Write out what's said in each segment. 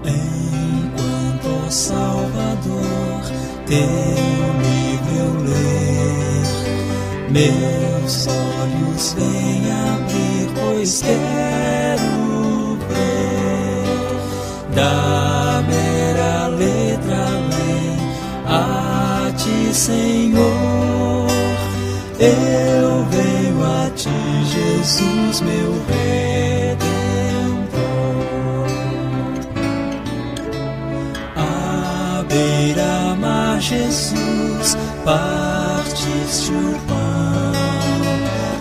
Enquanto, ó Salvador, teu livro eu ler, meus olhos vêm abrir, pois quero ver da mera letra além a ti, Senhor. Eu venho a ti, Jesus, meu Redentor. À beira-mar, Jesus, partiste o pão,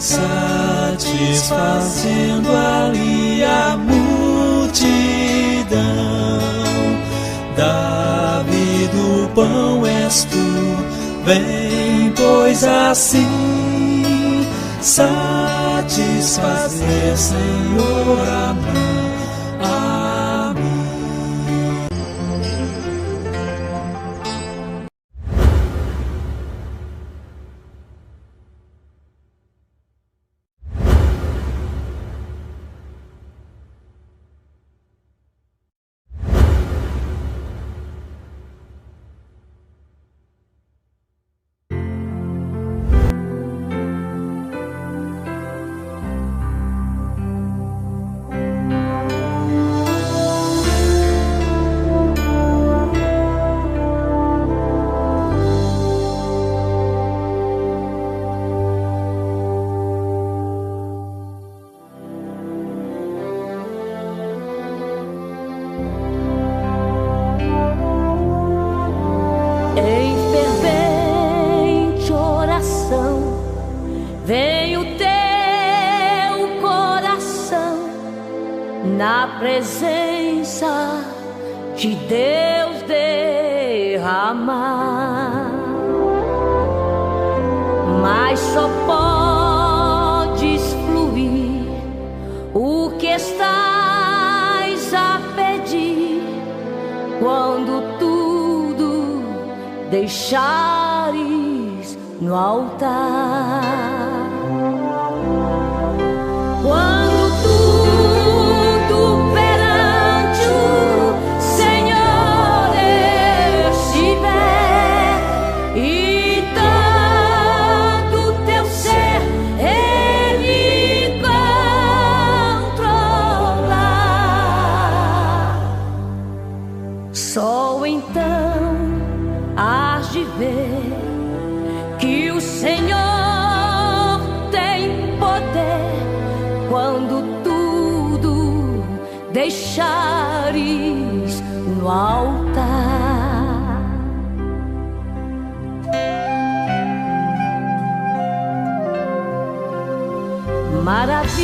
satisfazendo ali a multidão. Davi do pão és tu, vem, pois assim satisfazer, Senhor, a mim. Na presença de Deus derramar, mas só podes fluir o que estás a pedir quando tudo deixares no altar. Só então hás de ver que o Senhor tem poder quando tudo deixares no altar. Maravilhas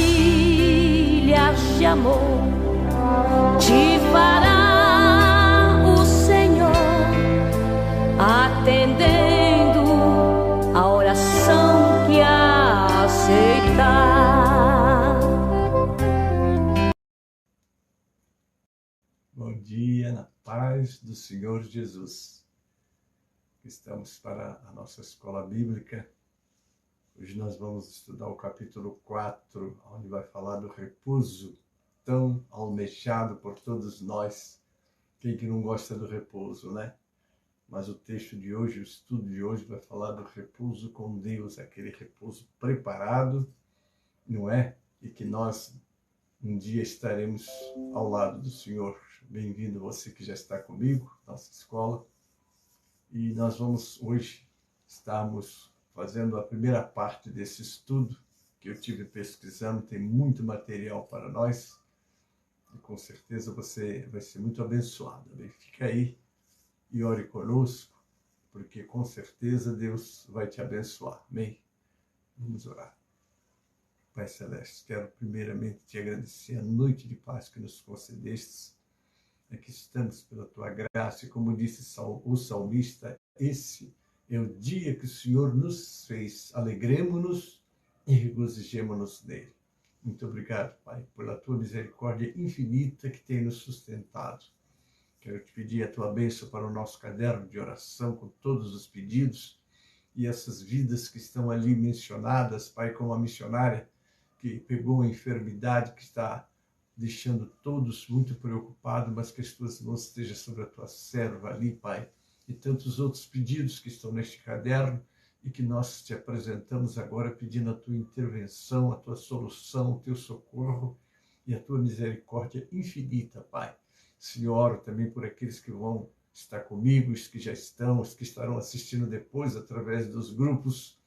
de amor te fará atendendo a oração que aceitar. Bom dia, na paz do Senhor Jesus. Estamos para a nossa escola bíblica. Hoje nós vamos estudar o capítulo 4, onde vai falar do repouso tão almejado por todos nós. Quem que não gosta do repouso, né? Mas o texto de hoje, o estudo de hoje, vai falar do repouso com Deus, aquele repouso preparado, não é? E que nós um dia estaremos ao lado do Senhor. Bem-vindo você que já está comigo, nossa escola. E nós vamos hoje estarmos fazendo a primeira parte desse estudo que eu tive pesquisando. Tem muito material para nós e com certeza você vai ser muito abençoado. Fica aí e ore conosco, porque com certeza Deus vai te abençoar. Amém? Vamos orar. Pai Celeste, quero primeiramente te agradecer a noite de paz que nos concedestes. Aqui estamos pela tua graça e como disse o salmista, esse é o dia que o Senhor nos fez. Alegremo-nos e regozijemo-nos nele. Muito obrigado, Pai, pela tua misericórdia infinita que tem nos sustentado. Quero te pedir a tua bênção para o nosso caderno de oração, com todos os pedidos e essas vidas que estão ali mencionadas, Pai, como a missionária que pegou a enfermidade, que está deixando todos muito preocupados, mas que as tuas mãos estejam sobre a tua serva ali, Pai, e tantos outros pedidos que estão neste caderno, e que nós te apresentamos agora pedindo a tua intervenção, a tua solução, o teu socorro e a tua misericórdia infinita, Pai. Senhor, também por aqueles que vão estar comigo, os que já estão, os que estarão assistindo depois através dos grupos,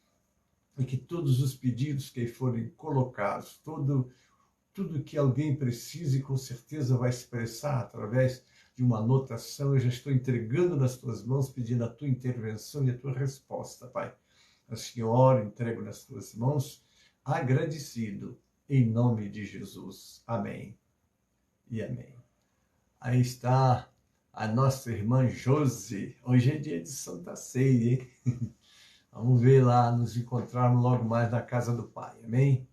e que todos os pedidos que forem colocados, tudo que alguém precise, com certeza vai expressar através de uma anotação. Eu já estou entregando nas tuas mãos, pedindo a tua intervenção e a tua resposta, Pai. A Senhora, entrego nas tuas mãos, agradecido, em nome de Jesus. Amém e amém. Aí está a nossa irmã Josi. Hoje é dia de Santa Ceia, hein? Vamos ver lá, nos encontrarmos logo mais na casa do Pai. Amém?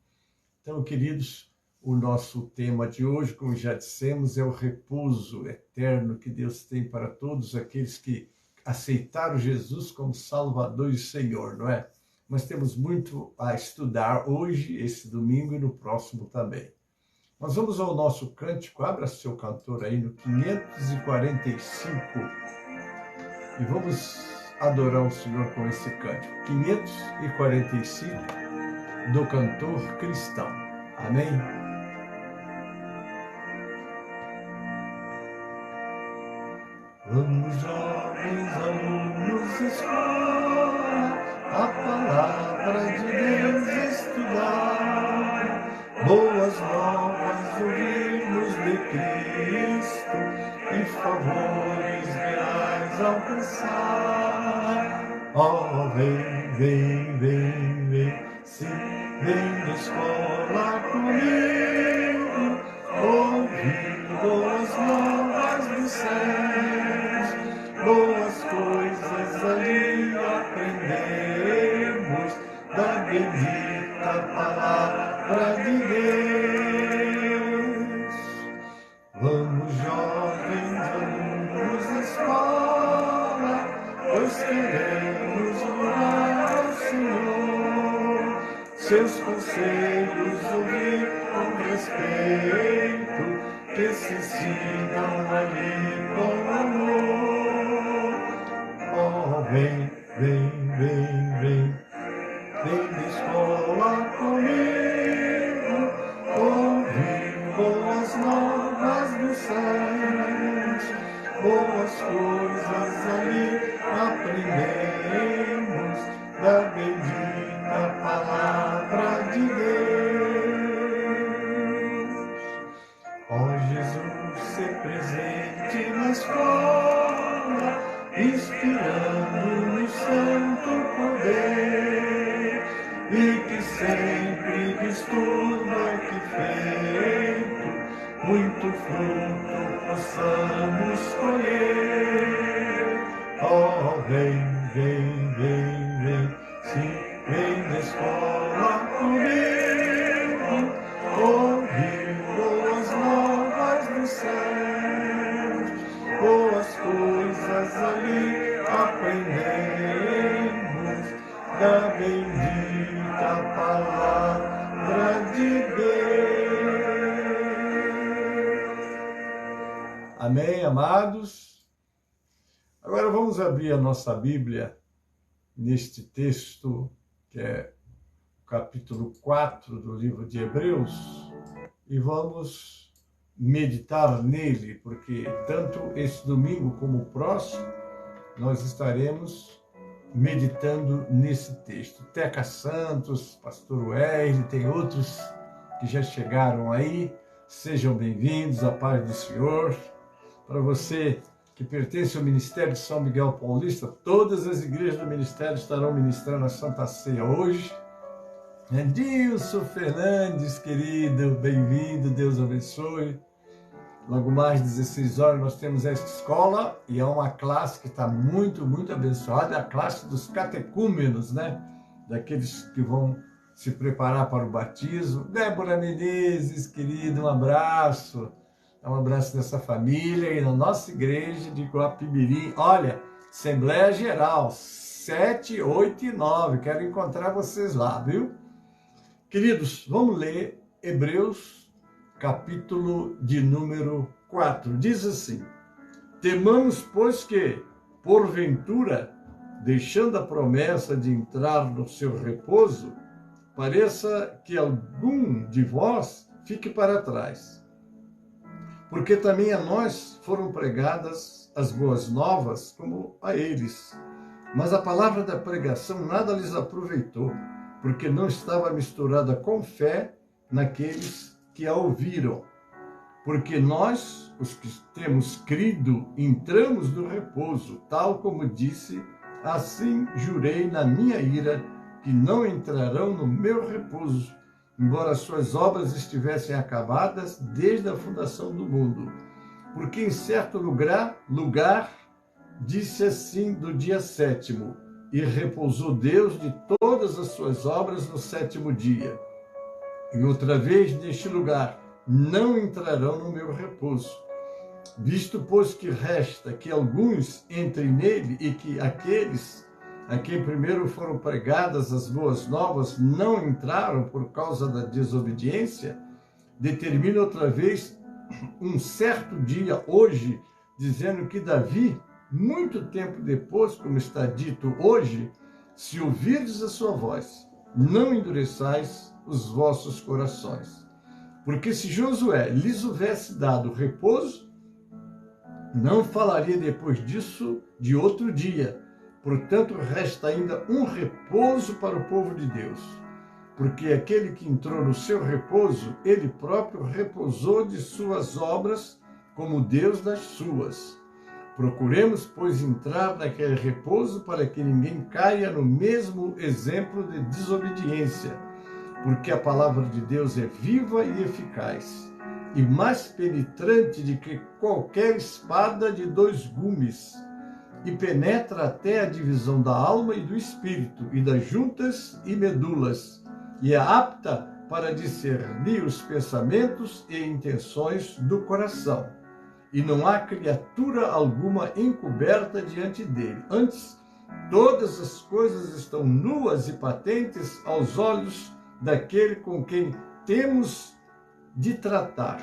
Então, queridos, o nosso tema de hoje, como já dissemos, é o repouso eterno que Deus tem para todos aqueles que aceitaram Jesus como Salvador e Senhor, não é? Mas temos muito a estudar hoje, esse domingo e no próximo também. Nós vamos ao nosso cântico, abra seu cantor aí no 545 e vamos adorar o Senhor com esse cântico. 545 do cantor cristão. Amém? Vamos, jovens alunos, escola, a palavra de Deus estudar. Boas novas ouvirmos de Cristo e favores reais alcançar. Oh, vem, vem, vem, vem, sim, vem na escola comigo, ouvir boas novas dos céus, boas coisas ali aprendemos, da bendita palavra de Deus. Vamos, jovens alunos da escola, pois queremos orar ao Senhor, seus conselhos ouvir com respeito, que se sigam ali com amor. Oh, vem, vem, vem, vem, vem na escola comigo, ouvir boas novas dos céus, boas coisas ali aprendemos, da bendita palavra de Deus. Ó Jesus, ser presente na escola, inspirando no santo poder, e que sempre de estudo feito, muito fruto possamos colher. Oh, vem, vem, vem, vem, sim, vem na escola comigo, ouvir boas novas dos céus, boas coisas ali aprendemos, da bendita palavra de Deus. Amém, amados? Agora vamos abrir a nossa Bíblia neste texto, que é o capítulo 4 do livro de Hebreus, e vamos meditar nele, porque tanto esse domingo como o próximo, nós estaremos meditando nesse texto. Teca Santos, pastor Wesley, tem outros que já chegaram aí. Sejam bem-vindos, a paz do Senhor. Para você que pertence ao Ministério de São Miguel Paulista, todas as igrejas do Ministério estarão ministrando a Santa Ceia hoje. Edilson Fernandes, querido, bem-vindo, Deus abençoe. Logo mais 16 horas nós temos esta escola e é uma classe que está muito, muito abençoada, é a classe dos catecúmenos, né? Daqueles que vão se preparar para o batismo. Débora Menezes, querido, um abraço. Um abraço dessa família e na nossa igreja de Guapimirim. Olha, Assembleia Geral, 7, 8 e 9. Quero encontrar vocês lá, viu? Queridos, vamos ler Hebreus capítulo de número 4. Diz assim: temamos, pois, que, porventura, deixando a promessa de entrar no seu repouso, pareça que algum de vós fique para trás. Porque também a nós foram pregadas as boas novas, como a eles. Mas a palavra da pregação nada lhes aproveitou, porque não estava misturada com fé naqueles que a ouviram. Porque nós, os que temos crido, entramos no repouso, tal como disse: assim jurei na minha ira, que não entrarão no meu repouso, embora suas obras estivessem acabadas desde a fundação do mundo. Porque em certo lugar disse assim do dia 7º, e repousou Deus de todas as suas obras no 7º dia. E outra vez neste lugar, não entrarão no meu repouso. Visto, pois, que resta que alguns entrem nele, e que aqueles a quem primeiro foram pregadas as boas novas não entraram por causa da desobediência, determina outra vez um certo dia, hoje, dizendo que Davi, muito tempo depois, como está dito hoje, se ouvirdes a sua voz, não endureçais os vossos corações. Porque se Josué lhes houvesse dado repouso, não falaria depois disso de outro dia. Portanto, resta ainda um repouso para o povo de Deus. Porque aquele que entrou no seu repouso, ele próprio repousou de suas obras, como Deus das suas. Procuremos, pois, entrar naquele repouso para que ninguém caia no mesmo exemplo de desobediência. Porque a palavra de Deus é viva e eficaz, e mais penetrante do que qualquer espada de 2 gumes, e penetra até a divisão da alma e do espírito, e das juntas e medulas, e é apta para discernir os pensamentos e intenções do coração. E não há criatura alguma encoberta diante dele. Antes, todas as coisas estão nuas e patentes aos olhos daquele com quem temos de tratar.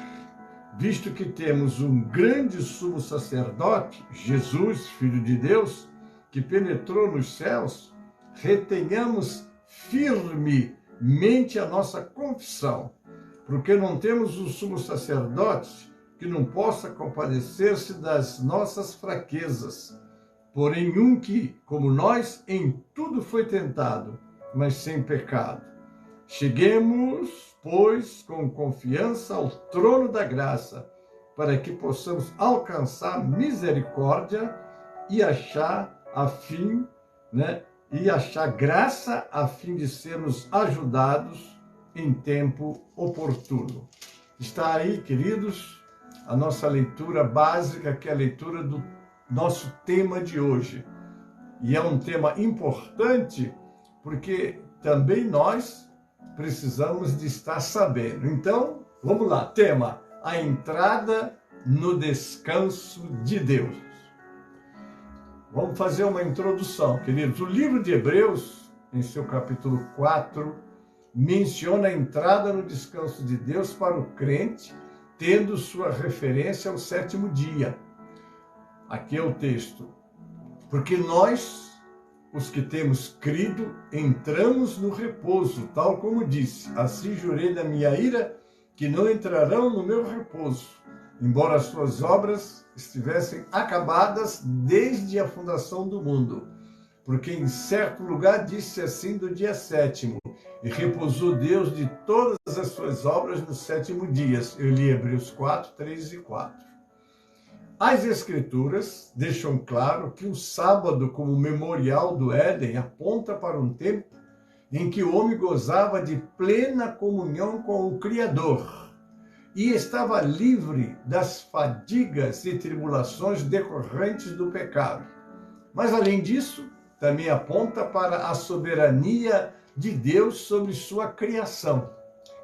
Visto que temos um grande sumo sacerdote, Jesus, Filho de Deus, que penetrou nos céus, retenhamos firmemente a nossa confissão, porque não temos um sumo sacerdote que não possa compadecer-se das nossas fraquezas, porém um que, como nós, em tudo foi tentado, mas sem pecado. Cheguemos, pois, com confiança ao trono da graça, para que possamos alcançar misericórdia e achar graça a fim de sermos ajudados em tempo oportuno. Está aí, queridos, a nossa leitura básica, que é a leitura do nosso tema de hoje. E é um tema importante, porque também nós precisamos de estar sabendo. Então, vamos lá. Tema: a entrada no descanso de Deus. Vamos fazer uma introdução, queridos. O livro de Hebreus, em seu capítulo 4, menciona a entrada no descanso de Deus para o crente, tendo sua referência ao 7º dia. Aqui é o texto. Porque nós, os que temos crido, entramos no repouso, tal como disse: assim jurei na minha ira, que não entrarão no meu repouso, embora as suas obras estivessem acabadas desde a fundação do mundo. Porque em certo lugar disse assim do dia 7º, e repousou Deus de todas as suas obras no 7º dia. Eu li Hebreus 4, 3 e 4. As Escrituras deixam claro que o sábado, como memorial do Éden, aponta para um tempo em que o homem gozava de plena comunhão com o Criador e estava livre das fadigas e tribulações decorrentes do pecado. Mas, além disso, também aponta para a soberania de Deus sobre sua criação.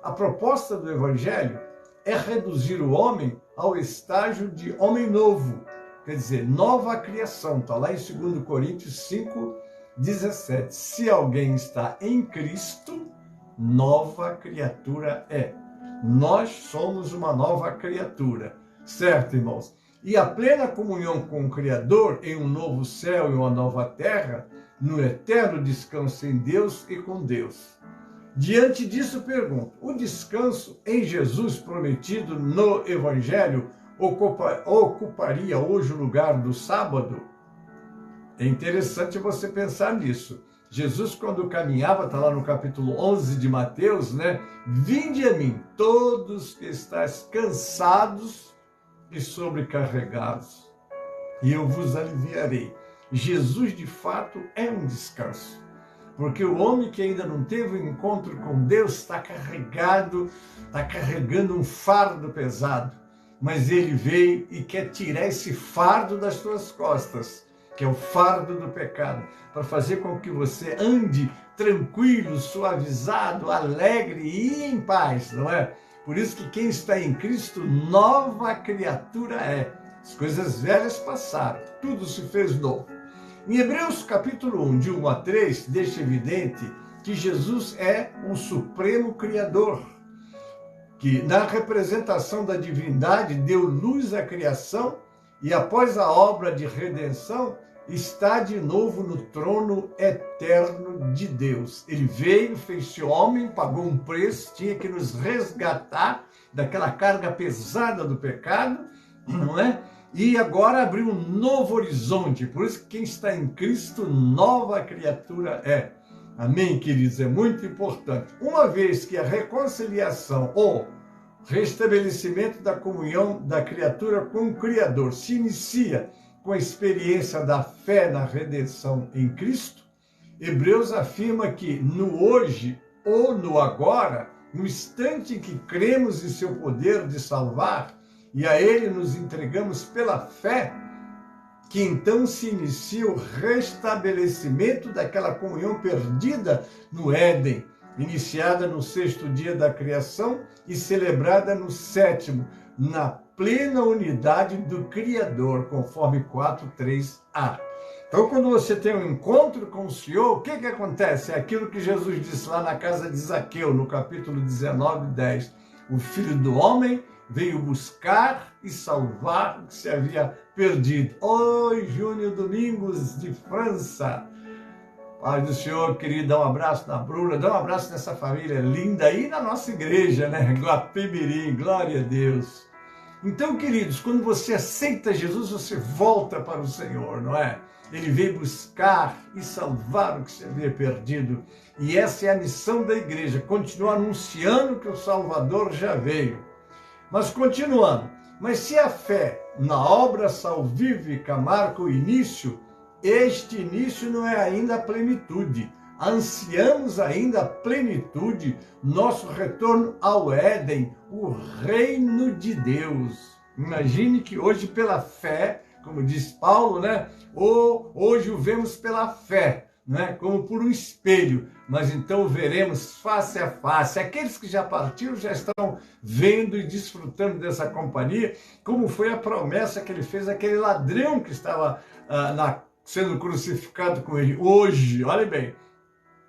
A proposta do Evangelho é reduzir o homem ao estágio de homem novo, quer dizer, nova criação. Está lá em 2 Coríntios 5, 17. Se alguém está em Cristo, nova criatura é. Nós somos uma nova criatura, certo, irmãos? E a plena comunhão com o Criador em um novo céu e uma nova terra, no eterno descanso em Deus e com Deus. Diante disso, pergunto, o descanso em Jesus prometido no Evangelho ocuparia hoje o lugar do sábado? É interessante você pensar nisso. Jesus, quando caminhava, está lá no capítulo 11 de Mateus, né? Vinde a mim, todos que estáis cansados e sobrecarregados, e eu vos aliviarei. Jesus, de fato, é um descanso. Porque o homem que ainda não teve um encontro com Deus está carregando um fardo pesado. Mas ele veio e quer tirar esse fardo das suas costas, que é o fardo do pecado, para fazer com que você ande tranquilo, suavizado, alegre e em paz, não é? Por isso que quem está em Cristo, nova criatura é. As coisas velhas passaram, tudo se fez novo. Em Hebreus capítulo 1, de 1 a 3, deixa evidente que Jesus é o supremo Criador, que na representação da divindade deu luz à criação e após a obra de redenção está de novo no trono eterno de Deus. Ele veio, fez-se homem, pagou um preço, tinha que nos resgatar daquela carga pesada do pecado, não é? E agora abriu um novo horizonte. Por isso que quem está em Cristo, nova criatura é. Amém, queridos? É muito importante. Uma vez que a reconciliação ou restabelecimento da comunhão da criatura com o Criador se inicia com a experiência da fé na redenção em Cristo, Hebreus afirma que no hoje ou no agora, no instante em que cremos em seu poder de salvar e a ele nos entregamos pela fé, que então se inicia o restabelecimento daquela comunhão perdida no Éden, iniciada no 6º dia da criação e celebrada no 7º, na plena unidade do Criador, conforme 4:3a. Então, quando você tem um encontro com o Senhor, o que acontece? É aquilo que Jesus disse lá na casa de Zaqueu, no capítulo 19:10. O Filho do Homem veio buscar e salvar o que se havia perdido. Oi, Júnior Domingos, de França. Pai do Senhor, querido, dá um abraço na Bruna, dá um abraço nessa família linda aí na nossa igreja, né? Guapimirim, glória a Deus. Então, queridos, quando você aceita Jesus, você volta para o Senhor, não é? Ele veio buscar e salvar o que se havia perdido. E essa é a missão da igreja, continuar anunciando que o Salvador já veio. Mas continuando, mas se a fé na obra salvífica marca o início, este início não é ainda a plenitude. Ansiamos ainda a plenitude, nosso retorno ao Éden, o reino de Deus. Imagine que hoje pela fé, como diz Paulo, né? Hoje o vemos pela fé, né? Como por um espelho, mas então o veremos face a face. Aqueles que já partiram já estão vendo e desfrutando dessa companhia, como foi a promessa que ele fez àquele ladrão que estava sendo crucificado com ele. Hoje, olha bem,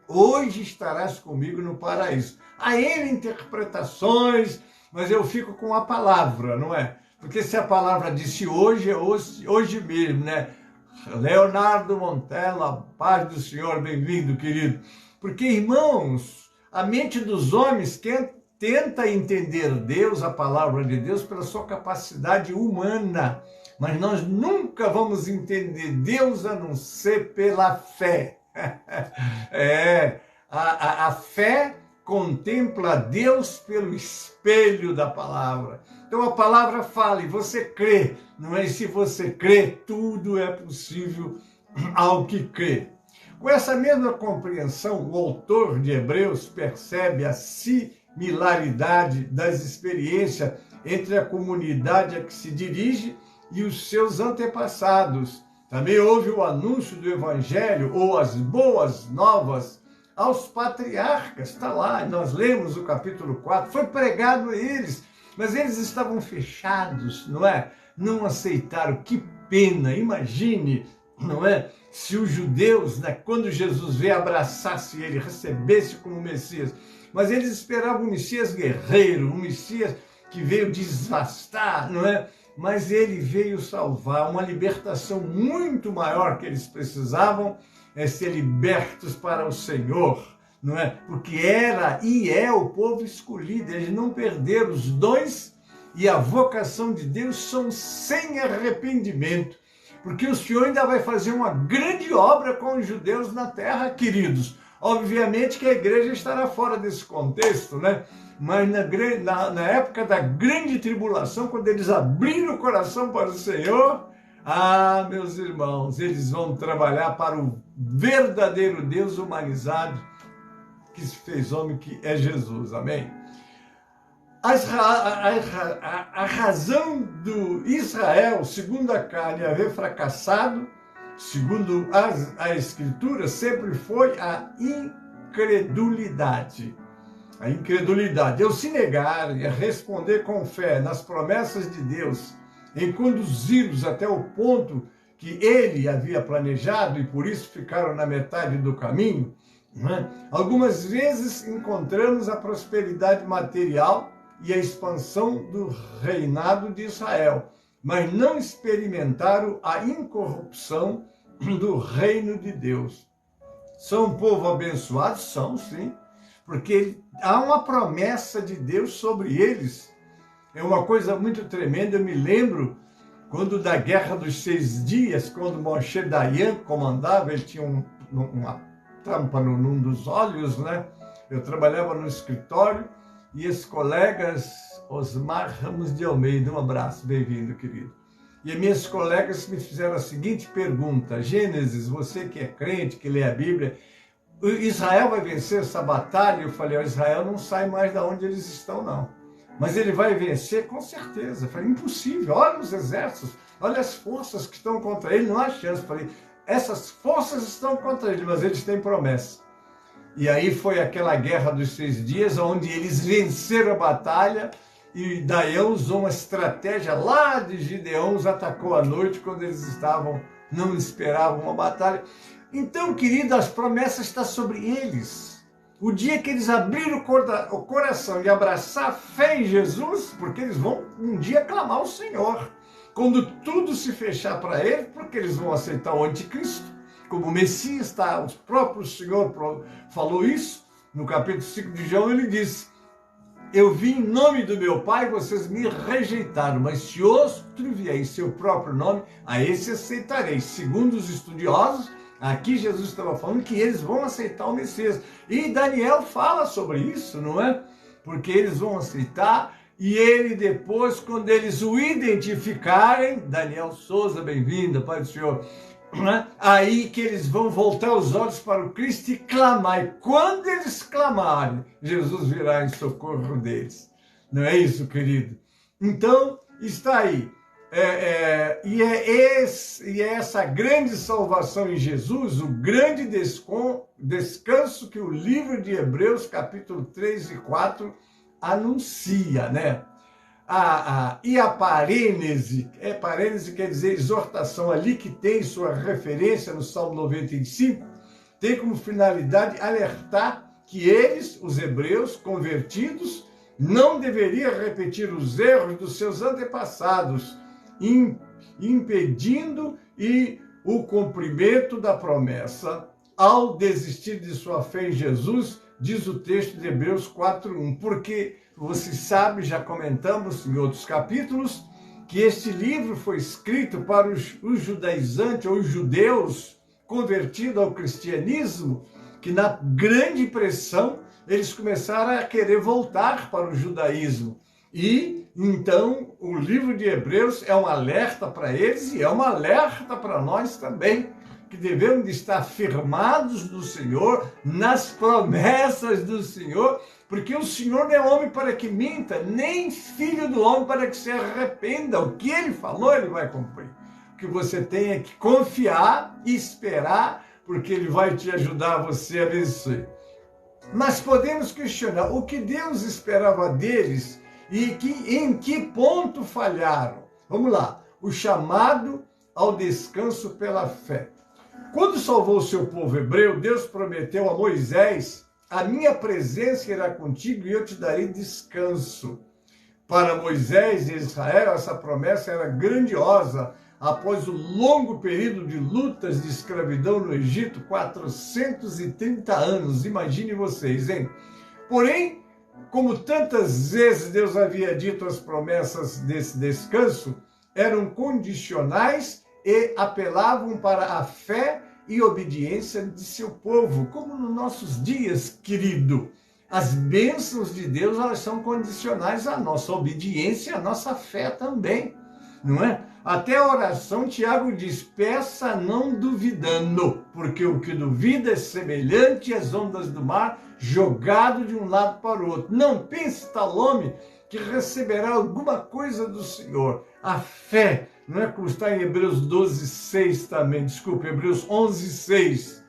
hoje estarás comigo no paraíso. Há N interpretações, mas eu fico com a palavra, não é? Porque se a palavra disse hoje, é hoje mesmo, né? Leonardo Montella, a paz do Senhor, bem-vindo, querido. Porque, irmãos, a mente dos homens tenta entender Deus, a palavra de Deus, pela sua capacidade humana. Mas nós nunca vamos entender Deus a não ser pela fé. A fé contempla Deus pelo espelho da palavra. Então a palavra fala e você crê, não é? E se você crê, tudo é possível ao que crê. Com essa mesma compreensão, o autor de Hebreus percebe a similaridade das experiências entre a comunidade a que se dirige e os seus antepassados. Também houve o anúncio do Evangelho ou as boas novas aos patriarcas. Está lá, nós lemos o capítulo 4, foi pregado a eles, mas eles estavam fechados, não é? Não aceitaram, que pena, imagine, não é? Se os judeus, né, quando Jesus veio, abraçasse ele, recebesse como Messias, mas eles esperavam um Messias guerreiro, um Messias que veio desvastar, não é? Mas ele veio salvar, uma libertação muito maior que eles precisavam é ser libertos para o Senhor, não é? Porque era e é o povo escolhido, eles não perderam os dons e a vocação de Deus são sem arrependimento, porque o Senhor ainda vai fazer uma grande obra com os judeus na terra, queridos. Obviamente que a igreja estará fora desse contexto, né? Mas na época da grande tribulação, quando eles abriram o coração para o Senhor, meus irmãos, eles vão trabalhar para o verdadeiro Deus humanizado, que se fez homem, que é Jesus, amém? A razão do Israel, segundo a carne, haver fracassado, segundo a Escritura, sempre foi a incredulidade. A incredulidade, eu se negar e responder com fé nas promessas de Deus, em conduzi-los até o ponto que ele havia planejado e por isso ficaram na metade do caminho, né? Algumas vezes encontramos a prosperidade material e a expansão do reinado de Israel, mas não experimentaram a incorrupção do reino de Deus. São um povo abençoado? São, sim, porque há uma promessa de Deus sobre eles. É uma coisa muito tremenda. Eu me lembro quando da Guerra dos 6 Dias, quando Moshe Dayan comandava, ele tinha uma tampa num dos olhos, né? Eu trabalhava no escritório e esses colegas, Osmar Ramos de Almeida, um abraço, bem-vindo, querido. E minhas colegas me fizeram a seguinte pergunta: Gênesis, você que é crente, que lê a Bíblia, Israel vai vencer essa batalha? Eu falei, Israel não sai mais de onde eles estão, não. Mas ele vai vencer com certeza. Eu falei, impossível, olha os exércitos, olha as forças que estão contra ele, não há chance. Eu falei, essas forças estão contra ele, mas eles têm promessa. E aí foi aquela Guerra dos 6 Dias, onde eles venceram a batalha, e Dayan usou uma estratégia lá de Gideão, os atacou à noite, quando eles não esperavam uma batalha. Então, querido, as promessas estão sobre eles. O dia que eles abriram o coração e abraçar a fé em Jesus, porque eles vão um dia clamar ao Senhor. Quando tudo se fechar para eles, porque eles vão aceitar o anticristo como Messias, tá? O próprio Senhor falou isso. No capítulo 5 de João, ele disse, eu vim em nome do meu Pai, vocês me rejeitaram, mas se outro vier em seu próprio nome, a esse aceitarei. Segundo os estudiosos, aqui Jesus estava falando que eles vão aceitar o Messias. E Daniel fala sobre isso, não é? Porque eles vão aceitar, e ele depois, quando eles o identificarem, Daniel Souza, bem-vinda, Pai do Senhor, né? Aí que eles vão voltar os olhos para o Cristo e clamar. E quando eles clamarem, Jesus virá em socorro deles. Não é isso, querido? Então, está aí. E é essa grande salvação em Jesus, o grande descanso que o livro de Hebreus, capítulo 3 e 4, anuncia, né? E a parênese, parênese quer dizer exortação, ali que tem sua referência no Salmo 95, tem como finalidade alertar que eles, os hebreus convertidos, não deveriam repetir os erros dos seus antepassados, impedindo o cumprimento da promessa ao desistir de sua fé em Jesus, diz o texto de Hebreus 4:1, porque você sabe, já comentamos em outros capítulos, que este livro foi escrito para os judaizantes, ou os judeus convertidos ao cristianismo, que na grande pressão eles começaram a querer voltar para o judaísmo. E então o livro de Hebreus é um alerta para eles e é um alerta para nós também, que devemos estar firmados no Senhor, nas promessas do Senhor, porque o Senhor não é homem para que minta, nem filho do homem para que se arrependa. O que ele falou, ele vai cumprir. O que você tem é que confiar e esperar, porque ele vai te ajudar você a vencer. Mas podemos questionar o que Deus esperava deles e em que ponto falharam. Vamos lá, o chamado ao descanso pela fé. Quando salvou o seu povo hebreu, Deus prometeu a Moisés a minha presença irá contigo e eu te darei descanso. Para Moisés e Israel, essa promessa era grandiosa. Após o longo período de lutas de escravidão no Egito, 430 anos, imagine vocês, hein? Porém, como tantas vezes Deus havia dito, as promessas desse descanso eram condicionais e apelavam para a fé e obediência de seu povo, como nos nossos dias, querido. As bênçãos de Deus, elas são condicionais à nossa obediência, à nossa fé também, não é? Até a oração, Tiago diz, peça não duvidando, porque o que duvida é semelhante às ondas do mar, jogado de um lado para o outro. Não pense, tal homem, que receberá alguma coisa do Senhor. A fé, não é como está em Hebreus 12:6 também, desculpe, Hebreus 11:6.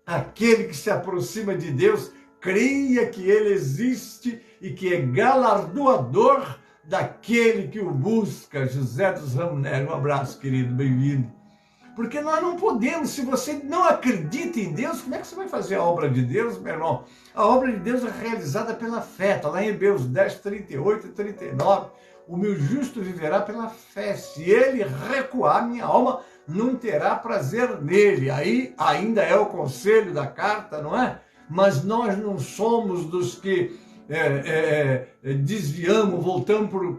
Aquele que se aproxima de Deus, creia que ele existe e que é galardoador daquele que o busca. José dos Ramos Nery, um abraço, querido, bem-vindo. Porque nós não podemos, se você não acredita em Deus, como é que você vai fazer a obra de Deus, meu irmão? A obra de Deus é realizada pela fé, está lá em Hebreus 10:38 e 39. O meu justo viverá pela fé. Se ele recuar, minha alma não terá prazer nele. Aí ainda é o conselho da carta, não é? Mas nós não somos dos que desviamos, voltamos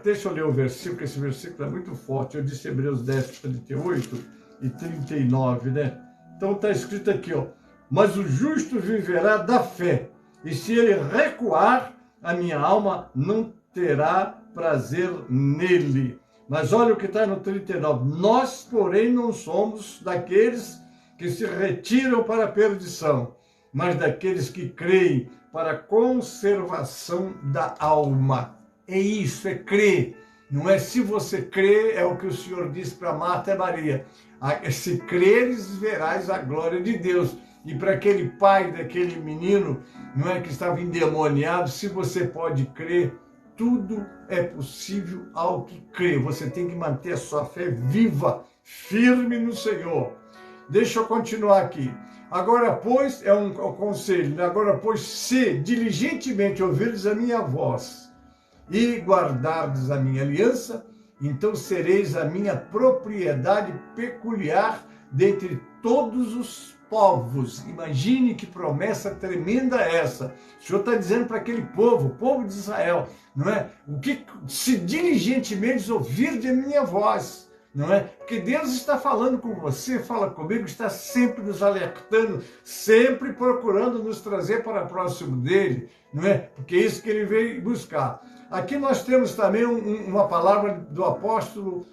deixa eu ler o versículo, que esse versículo é muito forte. Eu disse Hebreus 10:38 e 39, né? Então está escrito aqui, ó. Mas o justo viverá da fé, e se ele recuar, a minha alma não terá prazer nele. Mas olha o que está no 39. Nós, porém, não somos daqueles que se retiram para a perdição, mas daqueles que creem para a conservação da alma. É isso, é crer. Não é se você crê, é o que o Senhor disse para Marta e Maria. Se creres, verás a glória de Deus. E para aquele pai daquele menino, não é, que estava endemoniado, se você pode crer, tudo é possível ao que crê. Você tem que manter a sua fé viva, firme no Senhor. Deixa eu continuar aqui. Agora, pois, é um conselho, né? Agora, pois, se diligentemente ouvirdes a minha voz e guardardes a minha aliança, então sereis a minha propriedade peculiar dentre todos os povos. Imagine que promessa tremenda é essa. O Senhor está dizendo para aquele povo, o povo de Israel, não é? O que se diligentemente ouvirdes a minha voz, não é? Porque Deus está falando com você, fala comigo, está sempre nos alertando, sempre procurando nos trazer para próximo dele, não é? Porque é isso que ele veio buscar. Aqui nós temos também uma palavra do apóstolo,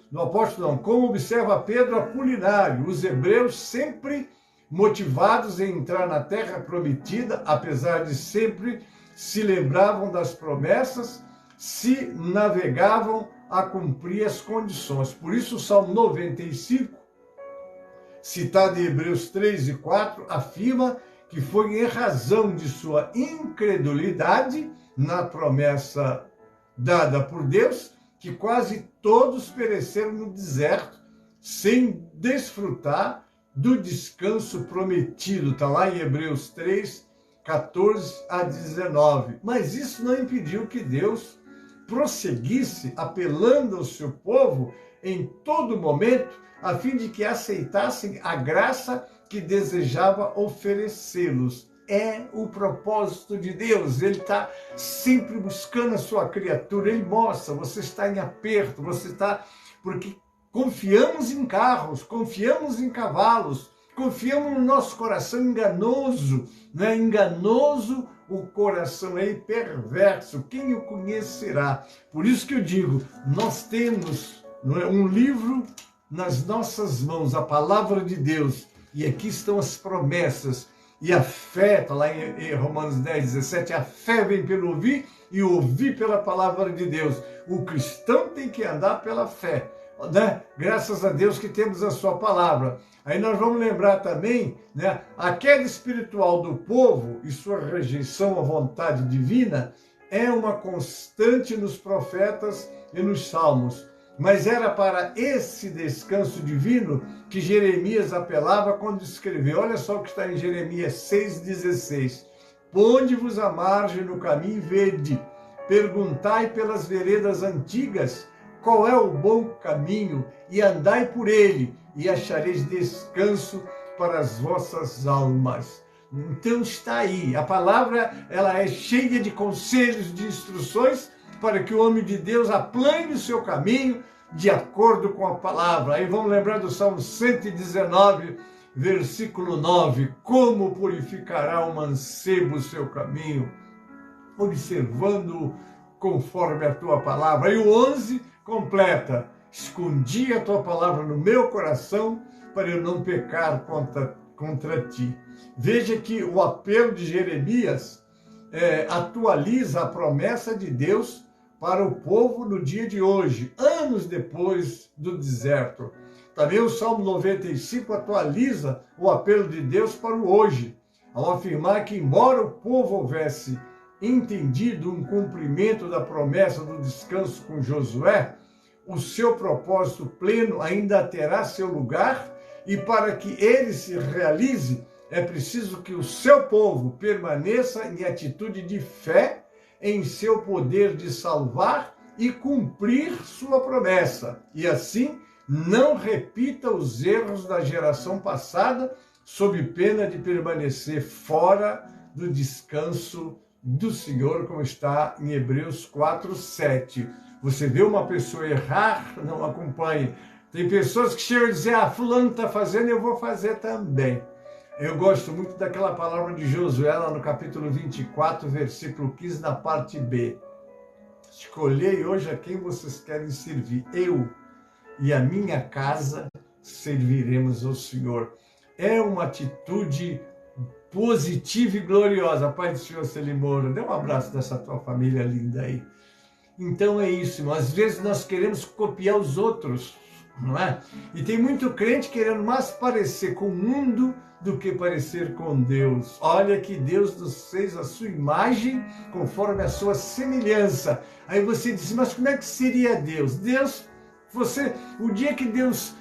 como observa Pedro Apolinário, os hebreus sempre motivados em entrar na terra prometida, apesar de sempre se lembravam das promessas, se navegavam a cumprir as condições. Por isso o Salmo 95, citado em Hebreus 3 e 4, afirma que foi em razão de sua incredulidade na promessa dada por Deus que quase todos pereceram no deserto sem desfrutar do descanso prometido. Está lá em Hebreus 3, 14 a 19. Mas isso não impediu que Deus prosseguisse apelando ao seu povo em todo momento, a fim de que aceitassem a graça que desejava oferecê-los. É o propósito de Deus. Ele está sempre buscando a sua criatura. Ele mostra, você está em aperto, você está... Porque confiamos em carros, confiamos em cavalos, confiamos no nosso coração enganoso, né? Enganoso o coração é perverso, quem o conhecerá? Por isso que eu digo, nós temos, não é, um livro nas nossas mãos, a palavra de Deus, e aqui estão as promessas, e a fé, está lá em Romanos 10, 17, a fé vem pelo ouvir, e ouvir pela palavra de Deus. O cristão tem que andar pela fé, né? Graças a Deus que temos a sua palavra. Aí nós vamos lembrar também, né, a queda espiritual do povo e sua rejeição à vontade divina é uma constante nos profetas e nos salmos. Mas era para esse descanso divino que Jeremias apelava quando escreveu. Olha só o que está em Jeremias 6,16. Ponde-vos à margem no caminho e vede. Perguntai pelas veredas antigas qual é o bom caminho e andai por ele e achareis descanso para as vossas almas. Então está aí, a palavra ela é cheia de conselhos, de instruções para que o homem de Deus aplane o seu caminho de acordo com a palavra. Aí vamos lembrar do Salmo 119, versículo 9, como purificará o mancebo o seu caminho, observando conforme a tua palavra. E o 11 completa, escondi a tua palavra no meu coração para eu não pecar contra ti. Veja que o apelo de Jeremias atualiza a promessa de Deus para o povo no dia de hoje, anos depois do deserto. Também o Salmo 95 atualiza o apelo de Deus para o hoje, ao afirmar que, embora o povo houvesse entendido um cumprimento da promessa do descanso com Josué, o seu propósito pleno ainda terá seu lugar, e para que ele se realize, é preciso que o seu povo permaneça em atitude de fé em seu poder de salvar e cumprir sua promessa, e assim não repita os erros da geração passada, sob pena de permanecer fora do descanso do Senhor, como está em Hebreus 4:7. Você vê uma pessoa errar, não acompanhe. Tem pessoas que chegam a dizer, fulano está fazendo, eu vou fazer também. Eu gosto muito daquela palavra de Josué, lá no capítulo 24, versículo 15, na parte B. Escolhei hoje a quem vocês querem servir. Eu e a minha casa serviremos ao Senhor. É uma atitude positiva e gloriosa. Pai do Senhor, Celi Moura, dê um abraço dessa tua família linda aí. Então é isso, às vezes nós queremos copiar os outros, não é? E tem muito crente querendo mais parecer com o mundo do que parecer com Deus. Olha que Deus nos fez a sua imagem conforme a sua semelhança. Aí você diz, mas como é que seria Deus? O dia que Deus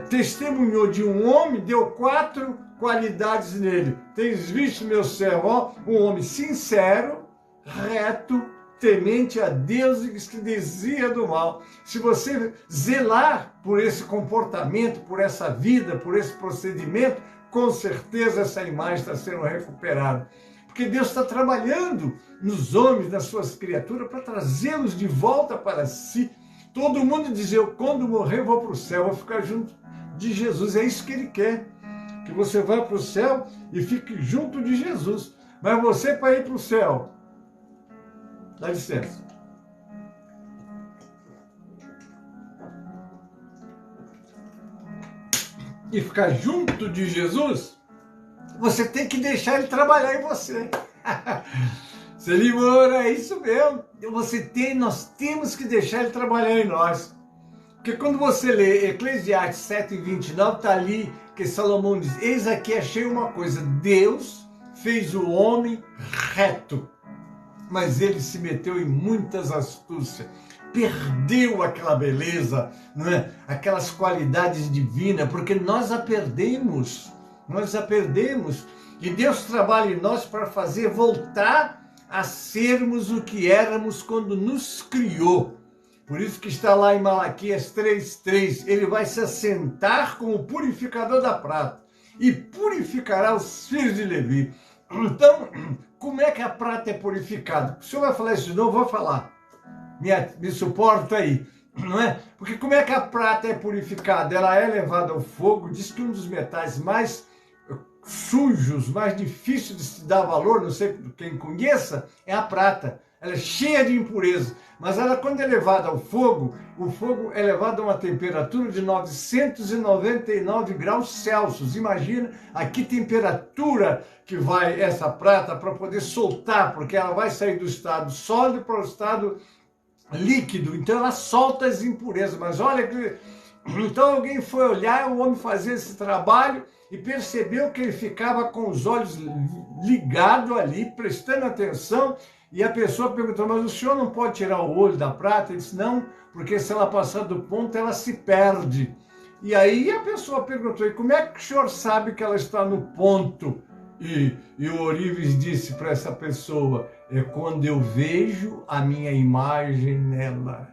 testemunhou de um homem, deu 4 qualidades nele. Tens visto, meu servo, um homem sincero, reto, temente a Deus e que desvia do mal. Se você zelar por esse comportamento, por essa vida, por esse procedimento, com certeza essa imagem está sendo recuperada. Porque Deus está trabalhando nos homens, nas suas criaturas, para trazê-los de volta para si. Todo mundo diz, eu quando morrer vou para o céu, vou ficar junto de Jesus. É isso que Ele quer, que você vá para o céu e fique junto de Jesus. Mas você, para ir para o céu, dá licença. E ficar junto de Jesus, você tem que deixar Ele trabalhar em você. Celi Moura, é isso mesmo. Nós temos que deixar Ele trabalhar em nós. Porque quando você lê Eclesiastes 7:29, está ali que Salomão diz, eis aqui achei uma coisa, Deus fez o homem reto, mas ele se meteu em muitas astúcias, perdeu aquela beleza, não é? Aquelas qualidades divinas, porque nós a perdemos, e Deus trabalha em nós para fazer voltar a sermos o que éramos quando nos criou. Por isso que está lá em Malaquias 3:3, ele vai se assentar como purificador da prata e purificará os filhos de Levi. Então, como é que a prata é purificada? O senhor vai falar isso de novo? Vou falar. Me suporta aí, não é? Porque como é que a prata é purificada? Ela é levada ao fogo, diz que um dos metais mais sujos, mais difíceis de se dar valor, não sei quem conheça, é a prata. Ela é cheia de impureza, mas ela, quando é levada ao fogo, o fogo é levado a uma temperatura de 999 graus Celsius. Imagina a que temperatura que vai essa prata para poder soltar, porque ela vai sair do estado sólido para o estado líquido, então ela solta as impurezas. Mas olha que... Então alguém foi olhar o homem fazer esse trabalho e percebeu que ele ficava com os olhos ligados ali, prestando atenção, e a pessoa perguntou, mas o senhor não pode tirar o olho da prata? Ele disse, não, porque se ela passar do ponto, ela se perde. E aí a pessoa perguntou, e como é que o senhor sabe que ela está no ponto? E o Orives disse para essa pessoa, é quando eu vejo a minha imagem nela.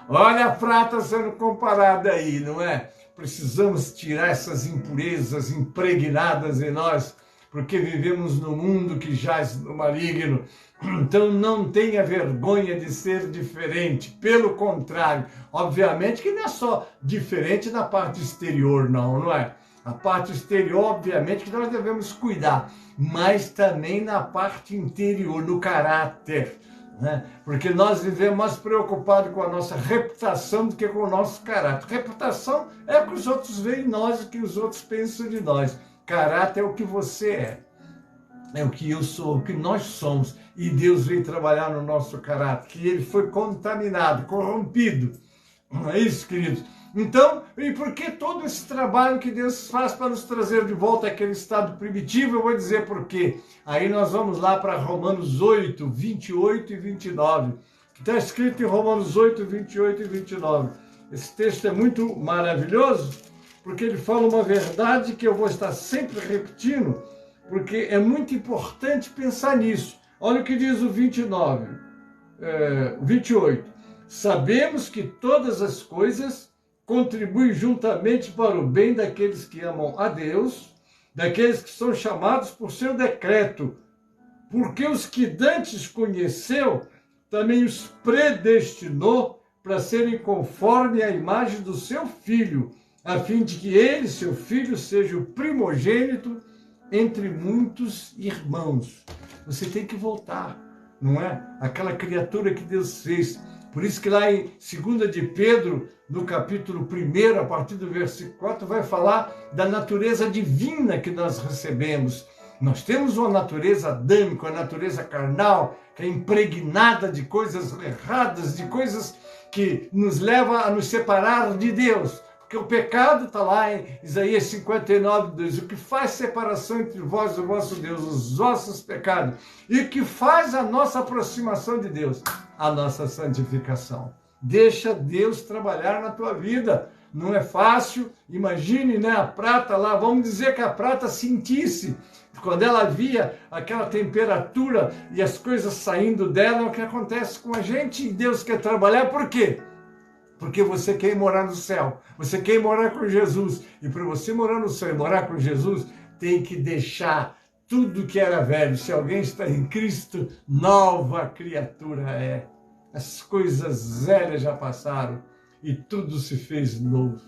Olha a prata sendo comparada aí, não é? Precisamos tirar essas impurezas impregnadas em nós, porque vivemos num mundo que jaz no maligno. Então não tenha vergonha de ser diferente, pelo contrário, obviamente que não é só diferente na parte exterior, não é? A parte exterior, obviamente, que nós devemos cuidar, mas também na parte interior, no caráter, né? Porque nós vivemos mais preocupados com a nossa reputação do que com o nosso caráter. Reputação é o que os outros veem em nós, o que os outros pensam de nós. Caráter é o que você é o que eu sou, o que nós somos. E Deus veio trabalhar no nosso caráter, que ele foi contaminado, corrompido. Não é isso, queridos? Então, e por que todo esse trabalho que Deus faz para nos trazer de volta àquele estado primitivo? Eu vou dizer por quê. Aí nós vamos lá para Romanos 8, 28 e 29, que está escrito em Romanos 8, 28 e 29. Esse texto é muito maravilhoso, porque ele fala uma verdade que eu vou estar sempre repetindo, porque é muito importante pensar nisso. Olha o que diz o 28. Sabemos que todas as coisas contribuem juntamente para o bem daqueles que amam a Deus, daqueles que são chamados por seu decreto, porque os que dantes conheceu, também os predestinou para serem conforme a imagem do seu Filho, a fim de que ele, seu Filho, seja o primogênito entre muitos irmãos. Você tem que voltar, não é? Aquela criatura que Deus fez. Por isso que lá em 2 de Pedro, no capítulo 1, a partir do versículo 4, vai falar da natureza divina que nós recebemos. Nós temos uma natureza adâmica, uma natureza carnal, que é impregnada de coisas erradas, de coisas que nos levam a nos separar de Deus. Porque o pecado está lá em Isaías 59, 2. O que faz separação entre vós e o vosso Deus? Os vossos pecados. E o que faz a nossa aproximação de Deus? A nossa santificação. Deixa Deus trabalhar na tua vida. Não é fácil. Imagine, né, a prata lá. Vamos dizer que a prata sentisse. Quando ela via aquela temperatura e as coisas saindo dela, é o que acontece com a gente. E Deus quer trabalhar. Por quê? Porque você quer morar no céu, você quer morar com Jesus. E para você morar no céu e morar com Jesus, tem que deixar tudo que era velho. Se alguém está em Cristo, nova criatura é. As coisas velhas já passaram e tudo se fez novo.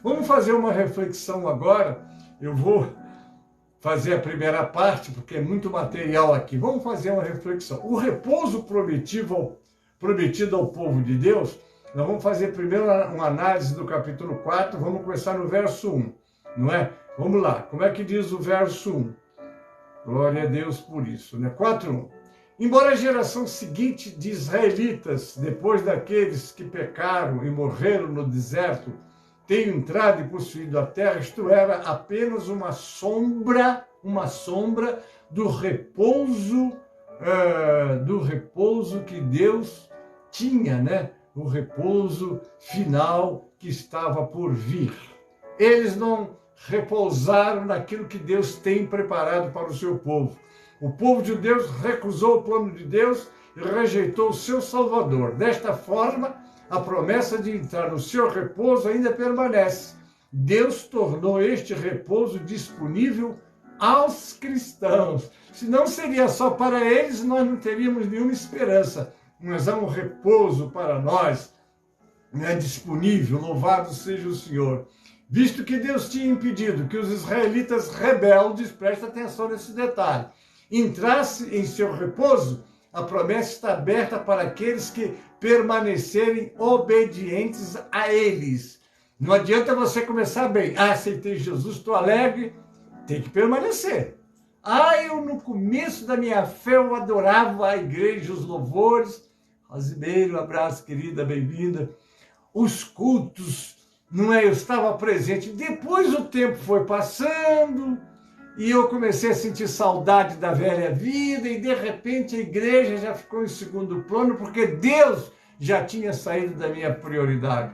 Vamos fazer uma reflexão agora. Eu vou fazer a primeira parte, porque é muito material aqui. Vamos fazer uma reflexão. O repouso prometido ao povo de Deus. Nós vamos fazer primeiro uma análise do capítulo 4, vamos começar no verso 1, não é? Vamos lá, como é que diz o verso 1? Glória a Deus por isso, né? 4:1. Embora a geração seguinte de israelitas, depois daqueles que pecaram e morreram no deserto, tenha entrado e possuído a terra, isto era apenas uma sombra do repouso que Deus tinha, né? O repouso final que estava por vir. Eles não repousaram naquilo que Deus tem preparado para o seu povo. O povo de Deus recusou o plano de Deus e rejeitou o seu Salvador. Desta forma, a promessa de entrar no seu repouso ainda permanece. Deus tornou este repouso disponível aos cristãos. Se não seria só para eles, nós não teríamos nenhuma esperança. Mas há um repouso para nós, né, disponível, louvado seja o Senhor. Visto que Deus tinha impedido que os israelitas rebeldes, presta atenção nesse detalhe, entrassem em seu repouso, a promessa está aberta para aqueles que permanecerem obedientes a eles. Não adianta você começar bem. Aceitei Jesus, estou alegre, tem que permanecer. Eu no começo da minha fé eu adorava a igreja, os louvores. Rosimeiro, um abraço, querida, bem-vinda. Os cultos, não é? Eu estava presente. Depois o tempo foi passando e eu comecei a sentir saudade da velha vida e de repente a igreja já ficou em segundo plano porque Deus já tinha saído da minha prioridade.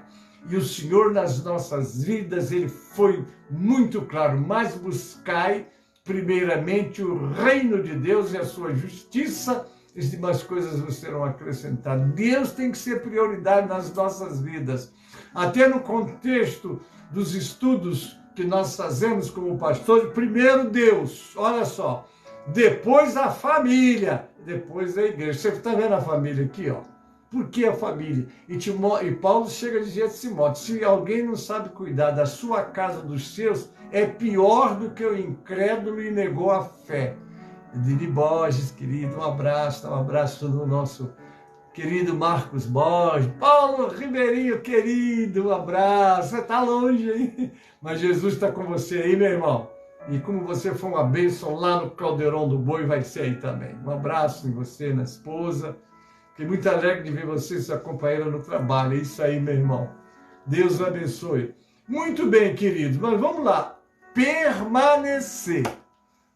E o Senhor nas nossas vidas, Ele foi muito claro, mas buscai primeiramente o reino de Deus e a sua justiça, as demais coisas vos serão acrescentadas. Deus tem que ser prioridade nas nossas vidas. Até no contexto dos estudos que nós fazemos como pastores, primeiro Deus, olha só, depois a família, depois a igreja. Você está vendo a família aqui, ó? Por que a família? E Paulo chega a dizer a Timóteo, se alguém não sabe cuidar da sua casa, dos seus, é pior do que o incrédulo e negou a fé. Dili Borges, querido, um abraço todo o nosso querido Marcos Borges, Paulo Ribeirinho, querido, um abraço, você está longe, hein? Mas Jesus está com você aí, meu irmão. E como você foi uma bênção lá no Caldeirão do Boi, vai ser aí também. Um abraço em você, na esposa. Fiquei muito alegre de ver você, sua companheira no trabalho. É isso aí, meu irmão. Deus o abençoe. Muito bem, queridos, mas vamos lá. Permanecer.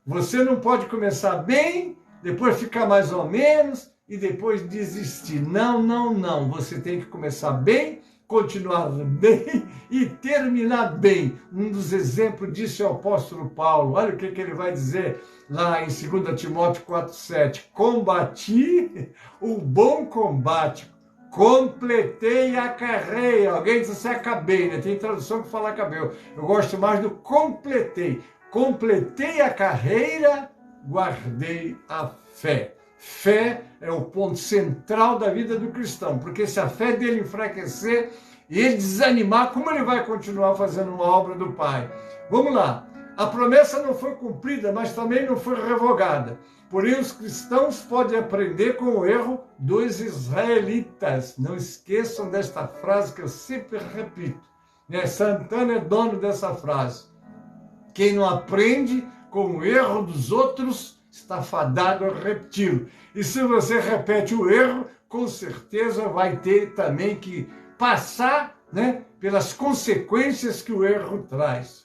Você não pode começar bem, depois ficar mais ou menos e depois desistir. Não, não, não. Você tem que começar bem, continuar bem e terminar bem. Um dos exemplos disso é o apóstolo Paulo. Olha o que ele vai dizer lá em 2 Timóteo 4,7. Combati o bom combate, completei a carreira. Alguém diz assim, acabei, né? Tem tradução que fala acabei. Eu gosto mais do completei. Completei a carreira, guardei a fé. Fé é o ponto central da vida do cristão, porque se a fé dele enfraquecer e ele desanimar, como ele vai continuar fazendo uma obra do Pai? Vamos lá. A promessa não foi cumprida, mas também não foi revogada. Porém, os cristãos podem aprender com o erro dos israelitas. Não esqueçam desta frase que eu sempre repito. Santana é dono dessa frase. Quem não aprende com o erro dos outros está fadado a repeti-lo. E se você repete o erro, com certeza vai ter também que passar, né, pelas consequências que o erro traz.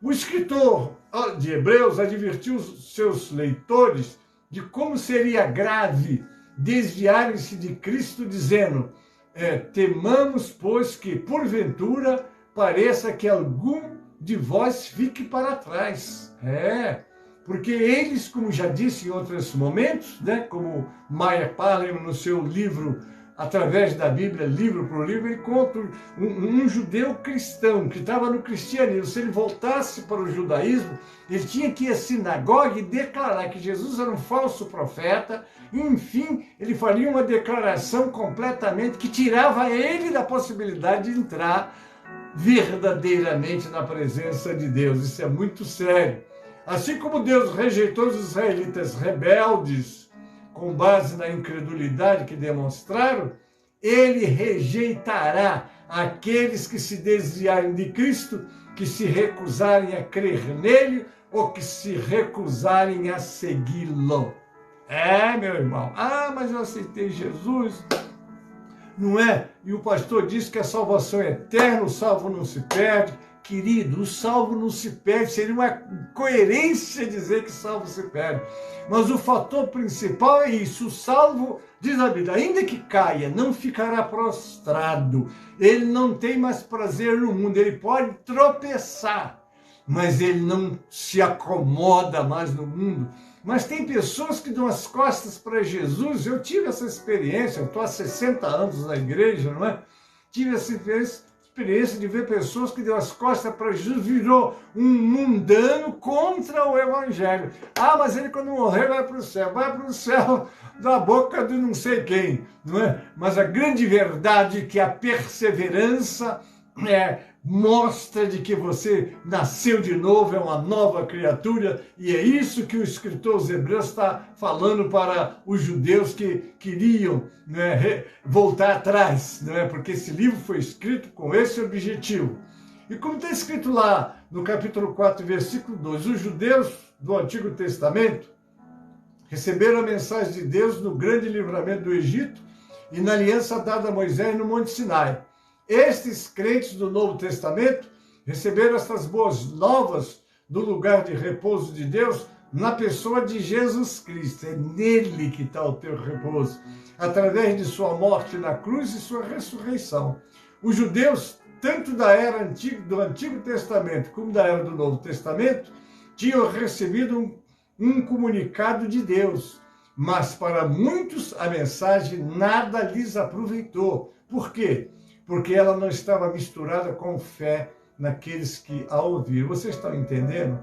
O escritor de Hebreus advertiu os seus leitores de como seria grave desviarem-se de Cristo, dizendo, temamos, pois, que porventura pareça que algum de vós fique para trás. Porque eles, como já disse em outros momentos, né, como Meyer Palem no seu livro, através da Bíblia, livro por livro, ele conta um judeu cristão que estava no cristianismo. Se ele voltasse para o judaísmo, ele tinha que ir à sinagoga e declarar que Jesus era um falso profeta. E, enfim, ele faria uma declaração completamente que tirava ele da possibilidade de entrar verdadeiramente na presença de Deus. Isso é muito sério. Assim como Deus rejeitou os israelitas rebeldes com base na incredulidade que demonstraram, ele rejeitará aqueles que se desviarem de Cristo, que se recusarem a crer nele ou que se recusarem a segui-lo. Meu irmão. Mas eu aceitei Jesus. Não é? E o pastor disse que a salvação é eterna, o salvo não se perde. Querido, o salvo não se perde, seria uma coerência dizer que o salvo se perde. Mas o fator principal é isso, o salvo, diz a Bíblia, ainda que caia, não ficará prostrado. Ele não tem mais prazer no mundo, ele pode tropeçar, mas ele não se acomoda mais no mundo. Mas tem pessoas que dão as costas para Jesus. Eu tive essa experiência, eu estou há 60 anos na igreja, não é? Tive essa experiência de ver pessoas que deu as costas para Jesus, virou um mundano contra o evangelho. Mas ele quando morrer vai para o céu da boca de não sei quem, não é? Mas a grande verdade é que a perseverança mostra de que você nasceu de novo, é uma nova criatura, e é isso que o escritor aos Hebreus está falando para os judeus que queriam, né, voltar atrás, né, porque esse livro foi escrito com esse objetivo. E como está escrito lá no capítulo 4, versículo 2, os judeus do Antigo Testamento receberam a mensagem de Deus no grande livramento do Egito e na aliança dada a Moisés no Monte Sinai. Estes crentes do Novo Testamento receberam estas boas novas do lugar de repouso de Deus na pessoa de Jesus Cristo. É nele que está o teu repouso, através de sua morte na cruz e sua ressurreição. Os judeus, tanto da era antiga, do Antigo Testamento como da era do Novo Testamento, tinham recebido um comunicado de Deus, mas para muitos a mensagem nada lhes aproveitou. Por quê? Porque ela não estava misturada com fé naqueles que a ouviram. Vocês estão entendendo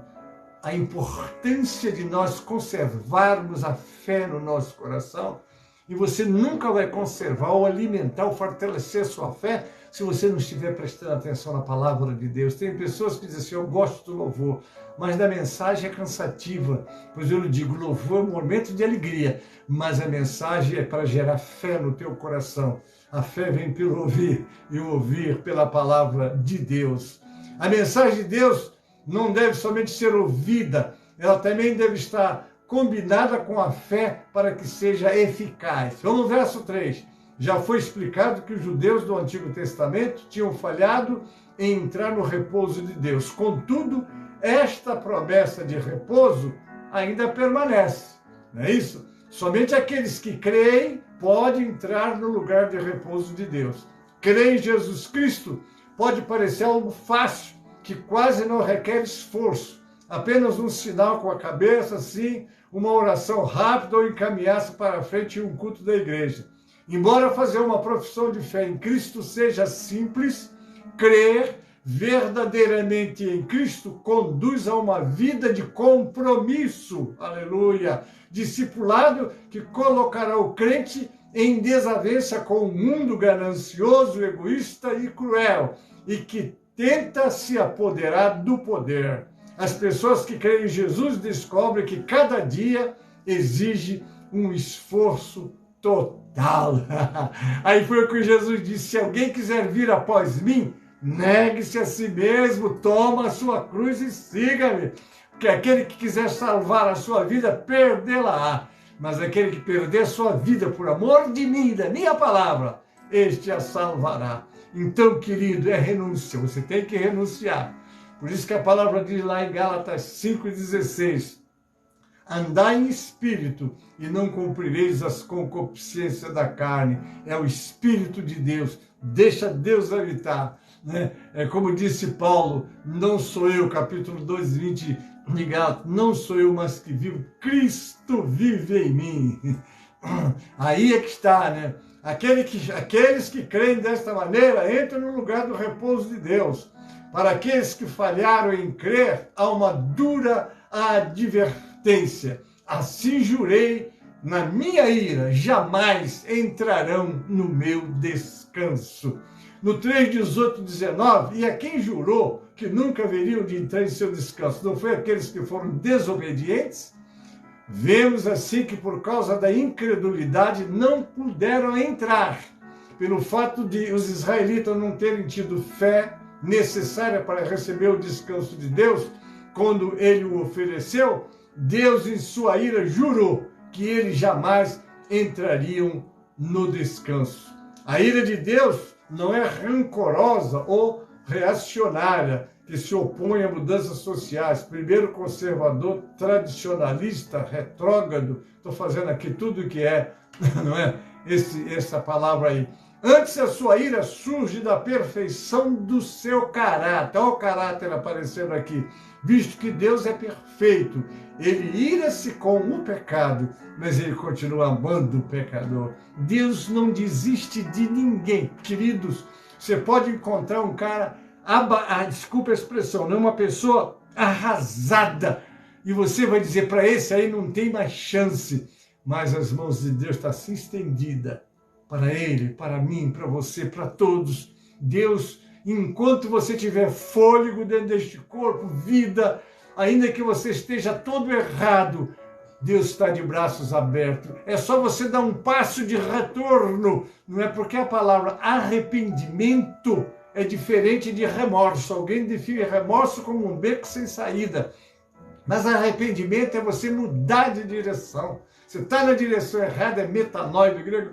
a importância de nós conservarmos a fé no nosso coração? E você nunca vai conservar ou alimentar ou fortalecer a sua fé se você não estiver prestando atenção na palavra de Deus. Tem pessoas que dizem assim, eu gosto do louvor, mas da mensagem é cansativa. Pois eu lhe digo, louvor é um momento de alegria, mas a mensagem é para gerar fé no teu coração. A fé vem pelo ouvir e o ouvir pela palavra de Deus. A mensagem de Deus não deve somente ser ouvida, ela também deve estar combinada com a fé para que seja eficaz. Vamos no verso 3. Já foi explicado que os judeus do Antigo Testamento tinham falhado em entrar no repouso de Deus. Contudo, esta promessa de repouso ainda permanece. Não é isso? Somente aqueles que creem podem entrar no lugar de repouso de Deus. Crer em Jesus Cristo pode parecer algo fácil, que quase não requer esforço. Apenas um sinal com a cabeça, assim, uma oração rápida ou encaminhar-se para frente em um culto da igreja. Embora fazer uma profissão de fé em Cristo seja simples, crer verdadeiramente em Cristo conduz a uma vida de compromisso, aleluia, discipulado que colocará o crente em desavença com o mundo ganancioso, egoísta e cruel, e que tenta se apoderar do poder. As pessoas que creem em Jesus descobrem que cada dia exige um esforço total. Aí foi o que Jesus disse, se alguém quiser vir após mim, negue-se a si mesmo, toma a sua cruz e siga-me. Porque aquele que quiser salvar a sua vida, perdê-la-á. Mas aquele que perder sua vida por amor de mim e da minha palavra, este a salvará. Então, querido, é renúncia, você tem que renunciar. Por isso que a palavra diz lá em Gálatas 5,16, andai em espírito e não cumprireis as concupiscências da carne. É o Espírito de Deus, deixa Deus habitar. Né? É como disse Paulo, não sou eu, capítulo 2, 20 de Gálatas, não sou eu, mas que vivo, Cristo vive em mim. Aí é que está, né? Aqueles que creem desta maneira entram no lugar do repouso de Deus. Para aqueles que falharam em crer, há uma dura advertência. Assim jurei na minha ira, jamais entrarão no meu descanso. No 3, 18, 19, e a quem jurou que nunca haveriam de entrar em seu descanso? Não foi aqueles que foram desobedientes? Vemos assim que por causa da incredulidade não puderam entrar. Pelo fato de os israelitas não terem tido fé necessária para receber o descanso de Deus, quando ele o ofereceu, Deus em sua ira jurou que eles jamais entrariam no descanso. A ira de Deus não é rancorosa ou reacionária, que se opõe a mudanças sociais. Primeiro, conservador, tradicionalista, retrógrado. Estou fazendo aqui tudo o que é, não é? Essa palavra aí. Antes, a sua ira surge da perfeição do seu caráter. Olha o caráter aparecendo aqui. Visto que Deus é perfeito, ele ira-se com o pecado, mas ele continua amando o pecador. Deus não desiste de ninguém. Queridos, você pode encontrar um cara, desculpa a expressão, não, uma pessoa arrasada, e você vai dizer para esse aí não tem mais chance, mas as mãos de Deus estão assim estendidas para ele, para mim, para você, para todos. Deus, enquanto você tiver fôlego dentro deste corpo, vida, ainda que você esteja todo errado, Deus está de braços abertos. É só você dar um passo de retorno. Não é porque a palavra arrependimento é diferente de remorso. Alguém define remorso como um beco sem saída. Mas arrependimento é você mudar de direção. Você está na direção errada, é metanoia do grego.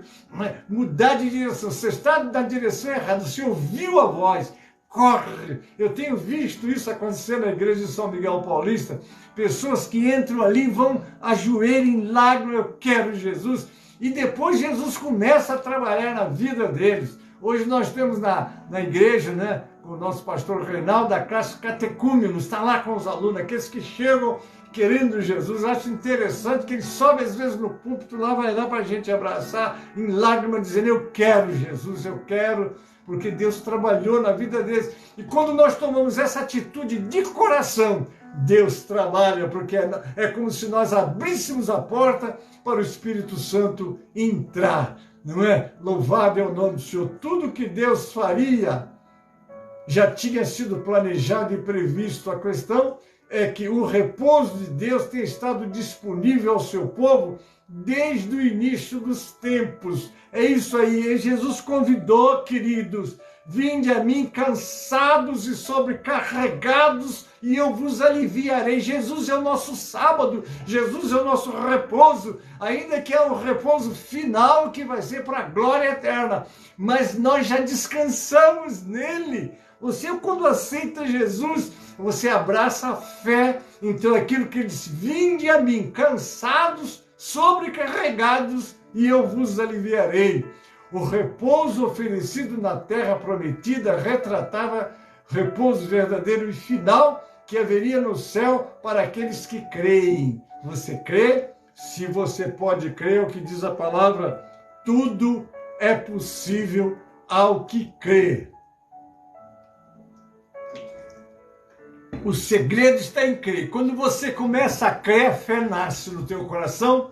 Mudar de direção. Você está na direção errada, você ouviu a voz. Corre! Eu tenho visto isso acontecer na igreja de São Miguel Paulista. Pessoas que entram ali e vão ajoelhar em lágrimas, eu quero Jesus. E depois Jesus começa a trabalhar na vida deles. Hoje nós temos na igreja, né, o nosso pastor Reinaldo, da classe catecúmenos, está lá com os alunos, aqueles que chegam querendo Jesus. Acho interessante que ele sobe às vezes no púlpito lá, vai lá para a gente abraçar em lágrimas, dizendo: eu quero Jesus, eu quero, porque Deus trabalhou na vida deles. E quando nós tomamos essa atitude de coração, Deus trabalha, porque é como se nós abríssemos a porta para o Espírito Santo entrar, não é? Louvado é o nome do Senhor. Tudo que Deus faria já tinha sido planejado e previsto. A questão é que o repouso de Deus tem estado disponível ao seu povo desde o início dos tempos. É isso aí. Jesus convidou, queridos: vinde a mim cansados e sobrecarregados, e eu vos aliviarei. Jesus é o nosso sábado, Jesus é o nosso repouso, ainda que é um repouso final que vai ser para a glória eterna, mas nós já descansamos nele. Você, quando aceita Jesus, você abraça a fé. Então aquilo que ele disse: vinde a mim cansados, sobrecarregados, e eu vos aliviarei. O repouso oferecido na terra prometida retratava repouso verdadeiro e final que haveria no céu para aqueles que creem. Você crê? Se você pode crer, o que diz a palavra: tudo é possível ao que crê. O segredo está em crer. Quando você começa a crer, a fé nasce no teu coração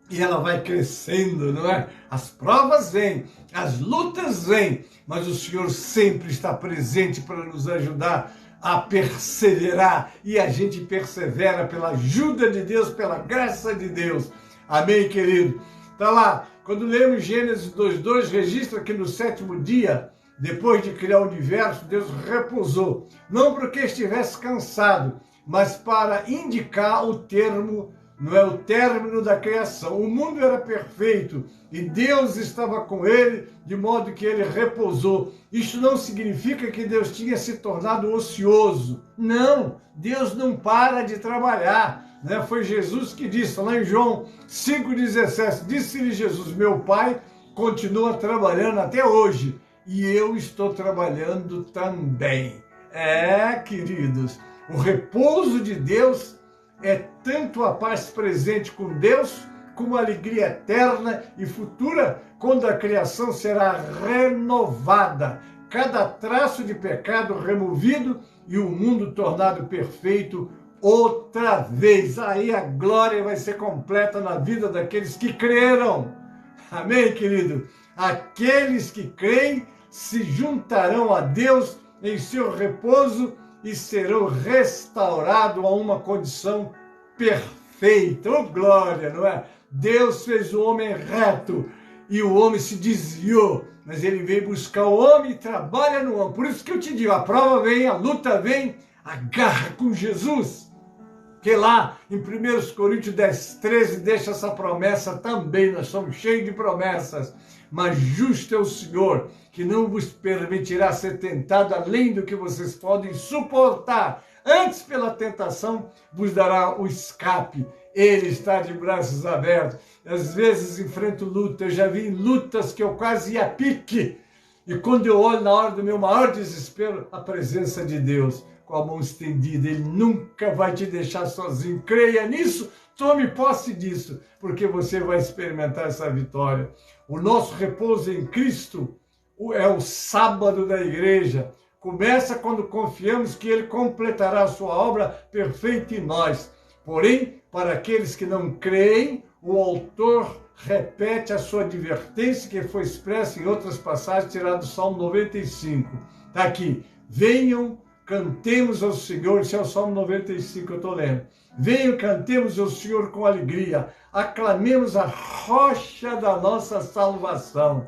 e ela vai crescendo, não é? As provas vêm, as lutas vêm, mas o Senhor sempre está presente para nos ajudar a perseverar, e a gente persevera pela ajuda de Deus, pela graça de Deus. Amém, querido? Está lá, quando lemos Gênesis 2:2, registra que no 7º dia, depois de criar o universo, Deus repousou, não porque estivesse cansado, mas para indicar o termo, não é, o término da criação. O mundo era perfeito e Deus estava com ele, de modo que ele repousou. Isto não significa que Deus tinha se tornado ocioso. Não, Deus não para de trabalhar, né? Foi Jesus que disse, lá em João 5,17, disse-lhe Jesus: meu Pai continua trabalhando até hoje e eu estou trabalhando também. Queridos, o repouso de Deus é tanto a paz presente com Deus, como a alegria eterna e futura, quando a criação será renovada, cada traço de pecado removido e o mundo tornado perfeito outra vez. Aí a glória vai ser completa na vida daqueles que creram. Amém, querido? Aqueles que creem se juntarão a Deus em seu repouso e serão restaurados a uma condição perfeita. Oh, glória, não é? Deus fez o homem reto e o homem se desviou, mas ele veio buscar o homem e trabalha no homem. Por isso que eu te digo, a prova vem, a luta vem, agarra com Jesus. Que lá em 1 Coríntios 10:13 deixa essa promessa também. Nós somos cheios de promessas. Mas justo é o Senhor, que não vos permitirá ser tentado além do que vocês podem suportar. Antes, pela tentação, vos dará o escape. Ele está de braços abertos. Às vezes enfrento luta. Eu já vi lutas que eu quase ia a pique. E quando eu olho na hora do meu maior desespero, a presença de Deus com a mão estendida. Ele nunca vai te deixar sozinho. Creia nisso, tome posse disso, porque você vai experimentar essa vitória. O nosso repouso em Cristo é o sábado da igreja. Começa quando confiamos que Ele completará a sua obra perfeita em nós. Porém, para aqueles que não creem, o autor repete a sua advertência que foi expressa em outras passagens, tirada do Salmo 95. Está aqui: venham, cantemos ao Senhor. Esse é o Salmo 95 que eu estou lendo. Venham, cantemos ao Senhor com alegria, aclamemos a rocha da nossa salvação.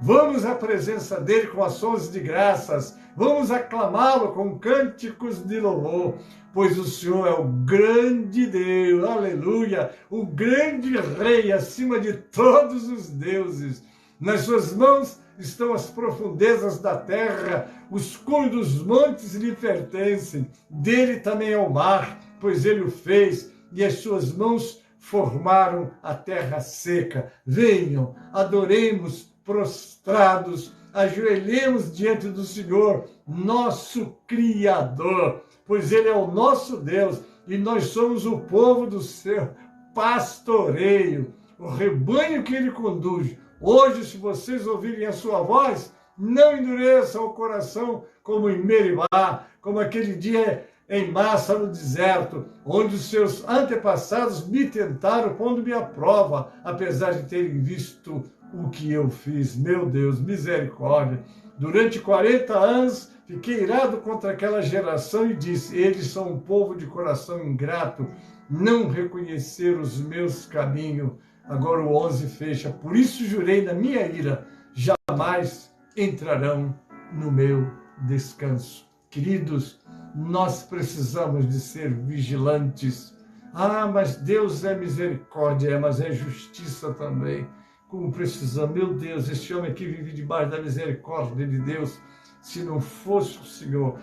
Vamos à presença dele com ações de graças, vamos aclamá-lo com cânticos de louvor, pois o Senhor é o grande Deus, aleluia, o grande Rei acima de todos os deuses. Nas suas mãos estão as profundezas da terra, os cumes dos montes lhe pertencem, dele também é o mar, pois ele o fez, e as suas mãos formaram a terra seca. Venham, adoremos prostrados ajoelhemos diante do Senhor, nosso Criador, pois Ele é o nosso Deus e nós somos o povo do seu pastoreio, o rebanho que Ele conduz. Hoje, se vocês ouvirem a sua voz, não endureçam o coração como em Meribá, como aquele dia em Massa no deserto, onde os seus antepassados me tentaram, pondo-me à prova, apesar de terem visto o que eu fiz. Meu Deus, misericórdia. Durante 40 anos, fiquei irado contra aquela geração e disse, eles são um povo de coração ingrato, não reconheceram os meus caminhos. Agora o 11 fecha, por isso jurei na minha ira, jamais entrarão no meu descanso. Queridos, nós precisamos de ser vigilantes. Ah, mas Deus é misericórdia, mas é justiça também. Como precisamos, meu Deus, este homem aqui vive debaixo da misericórdia de Deus. Se não fosse o Senhor,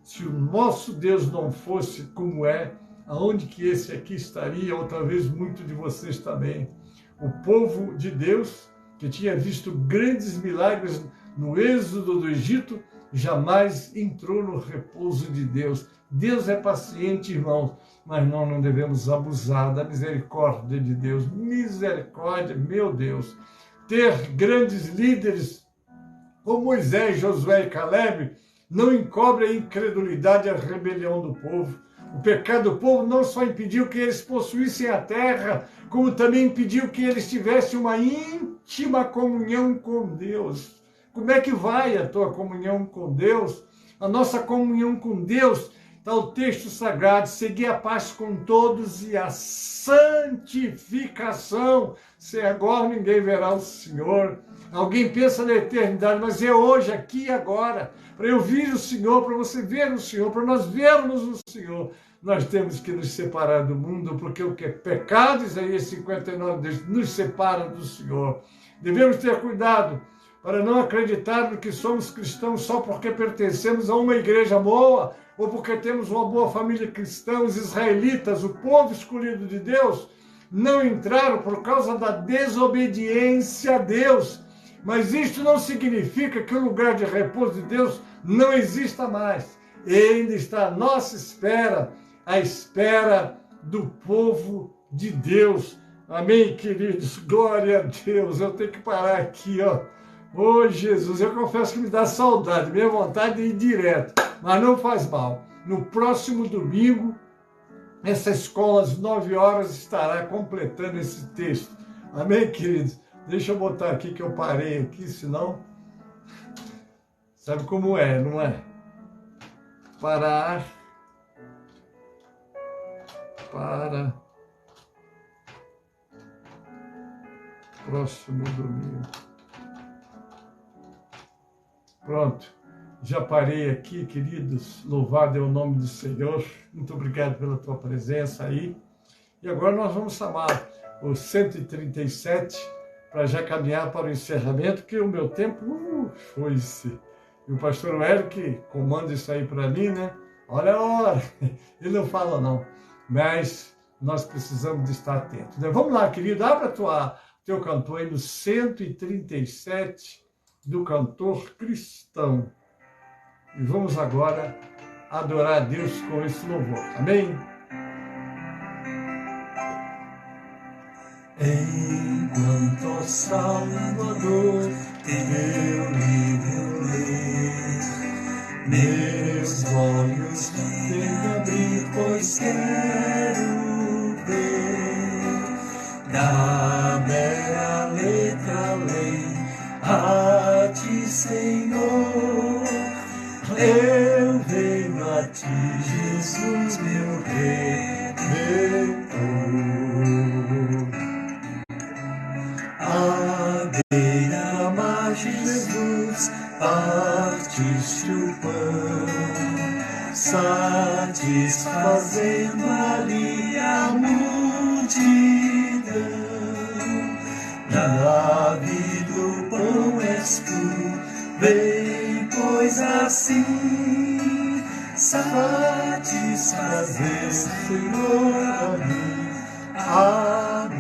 se o nosso Deus não fosse como é, aonde que esse aqui estaria, ou talvez muito de vocês também. O povo de Deus, que tinha visto grandes milagres no êxodo do Egito, jamais entrou no repouso de Deus. Deus é paciente, irmãos, mas nós não devemos abusar da misericórdia de Deus. Misericórdia, meu Deus. Ter grandes líderes como Moisés, Josué e Caleb não encobre a incredulidade e a rebelião do povo. O pecado do povo não só impediu que eles possuíssem a terra, como também impediu que eles tivessem uma íntima comunhão com Deus. Como é que vai a tua comunhão com Deus? A nossa comunhão com Deus, está o texto sagrado, seguir a paz com todos e a santificação. Sem agora ninguém verá o Senhor. Alguém pensa na eternidade, mas é hoje, aqui e agora. Para eu vir o Senhor, para você ver o Senhor, para nós vermos o Senhor, nós temos que nos separar do mundo, porque o que é pecado, Isaías 59, nos separa do Senhor. Devemos ter cuidado para não acreditarmos que somos cristãos só porque pertencemos a uma igreja boa, ou porque temos uma boa família cristã. Os israelitas, o povo escolhido de Deus, não entraram por causa da desobediência a Deus. Mas isto não significa que o lugar de repouso de Deus não exista mais. Ele ainda está à nossa espera, à espera do povo de Deus. Amém, queridos? Glória a Deus. Eu tenho que parar aqui, ó. Ô, Jesus, eu confesso que me dá saudade, minha vontade é ir direto, mas não faz mal. No próximo domingo, essa escola às 9 horas estará completando esse texto. Amém, queridos? Deixa eu botar aqui que eu parei aqui, senão... Sabe como é, não é? Parar. Para. Próximo domingo. Pronto. Já parei aqui, queridos. Louvado é o nome do Senhor. Muito obrigado pela tua presença aí. E agora nós vamos chamar o 137 para já caminhar para o encerramento, que o meu tempo foi-se. E o pastor Eric comanda isso aí para mim, né? Olha a hora. Ele não fala não, mas nós precisamos de estar atentos, né? Vamos lá, querido, abra teu cantor aí no 137 do cantor cristão. E vamos agora adorar a Deus com esse louvor. Amém? Enquanto Salvador teu livro ler, meus olhos tenho abrir, pois quero ver. Dá-me a letra, lei, a ti, Senhor. Eu venho a ti, Jesus, meu Redentor. Jesus, partiste o pão, satisfazendo ali a multidão. Da vida o pão és tu, vem, pois assim satisfazer, Senhor, a mim. Amém.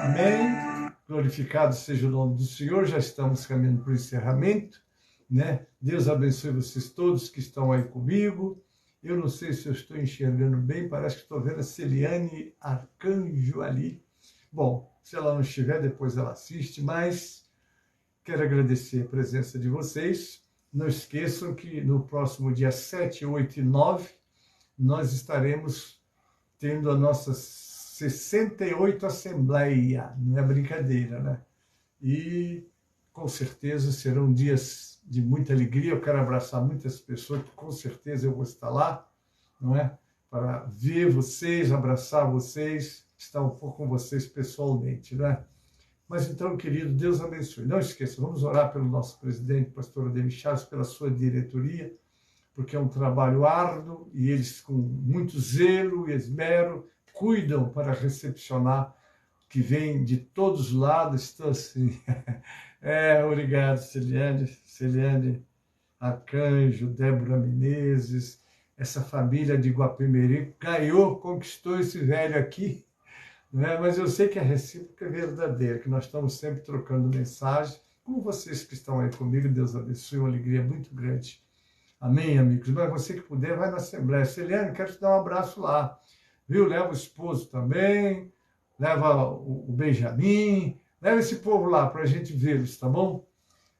Amém. Glorificado seja o nome do Senhor, já estamos caminhando para o encerramento, né? Deus abençoe vocês todos que estão aí comigo. Eu não sei se eu estou enxergando bem, parece que estou vendo a Celiane Arcanjo ali. Bom, se ela não estiver, depois ela assiste, mas quero agradecer a presença de vocês. Não esqueçam que no próximo dia 7, 8 e 9, nós estaremos tendo a nossa 68 Assembleia, não é brincadeira, né? E com certeza serão dias de muita alegria. Eu quero abraçar muitas pessoas, que com certeza eu vou estar lá, não é? Para ver vocês, abraçar vocês, estar um pouco com vocês pessoalmente, não é? Mas então, querido, Deus abençoe. Não esqueça, vamos orar pelo nosso presidente, pastor Ademir Chaves, pela sua diretoria, porque é um trabalho árduo e eles, com muito zelo e esmero, cuidam para recepcionar, que vem de todos os lados. Estou assim. Obrigado, Celiane Arcanjo, Débora Menezes, essa família de Guapemirim ganhou, conquistou esse velho aqui, né? Mas eu sei que a recíproca é verdadeira, que nós estamos sempre trocando mensagem, como vocês que estão aí comigo. Deus abençoe, uma alegria muito grande. Amém, amigos? Mas você que puder, vai na Assembleia. Celiane, quero te dar um abraço lá, viu? Leva o esposo também, leva o Benjamin, leva esse povo lá para a gente vê-los, tá bom?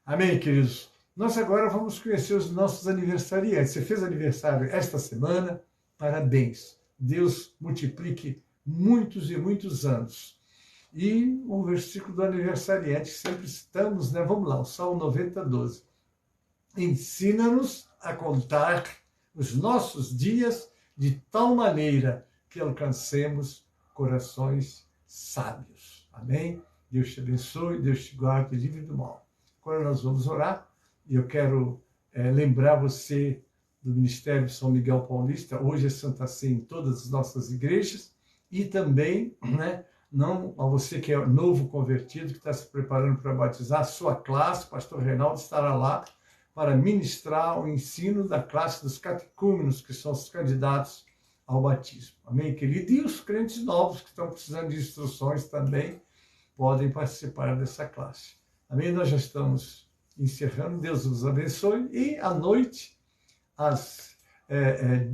Amém, queridos? Nós agora vamos conhecer os nossos aniversariantes. Você fez aniversário esta semana? Parabéns. Deus multiplique muitos e muitos anos. E o versículo do aniversariante, sempre estamos, né? Vamos lá, o Salmo 90, 12. Ensina-nos a contar os nossos dias de tal maneira que alcancemos corações sábios. Amém? Deus te abençoe, Deus te guarde, livre do mal. Agora nós vamos orar, e eu quero lembrar você do Ministério São Miguel Paulista. Hoje é Santa Ceia em todas as nossas igrejas, e também, né, não a você que é novo convertido, que está se preparando para batizar, a sua classe, o pastor Reinaldo estará lá para ministrar o ensino da classe dos catecúmenos, que são os candidatos ao batismo. Amém, querido? E os crentes novos que estão precisando de instruções também podem participar dessa classe. Amém? Nós já estamos encerrando. Deus nos abençoe. E à noite, às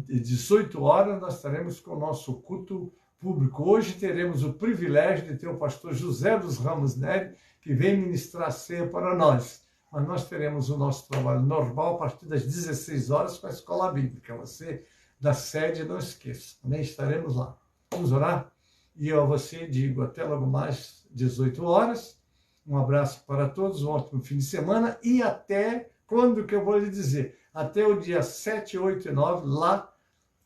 18 horas, nós estaremos com o nosso culto público. Hoje teremos o privilégio de ter o pastor José dos Ramos Nery, que vem ministrar a ceia para nós. Mas nós teremos o nosso trabalho normal a partir das 16 horas com a Escola Bíblica. Você da sede, não esqueça. Amém? Estaremos lá. Vamos orar? E eu a você digo até logo mais, 18 horas. Um abraço para todos, um ótimo fim de semana e até, quando que eu vou lhe dizer? Até o dia 7, 8 e 9, lá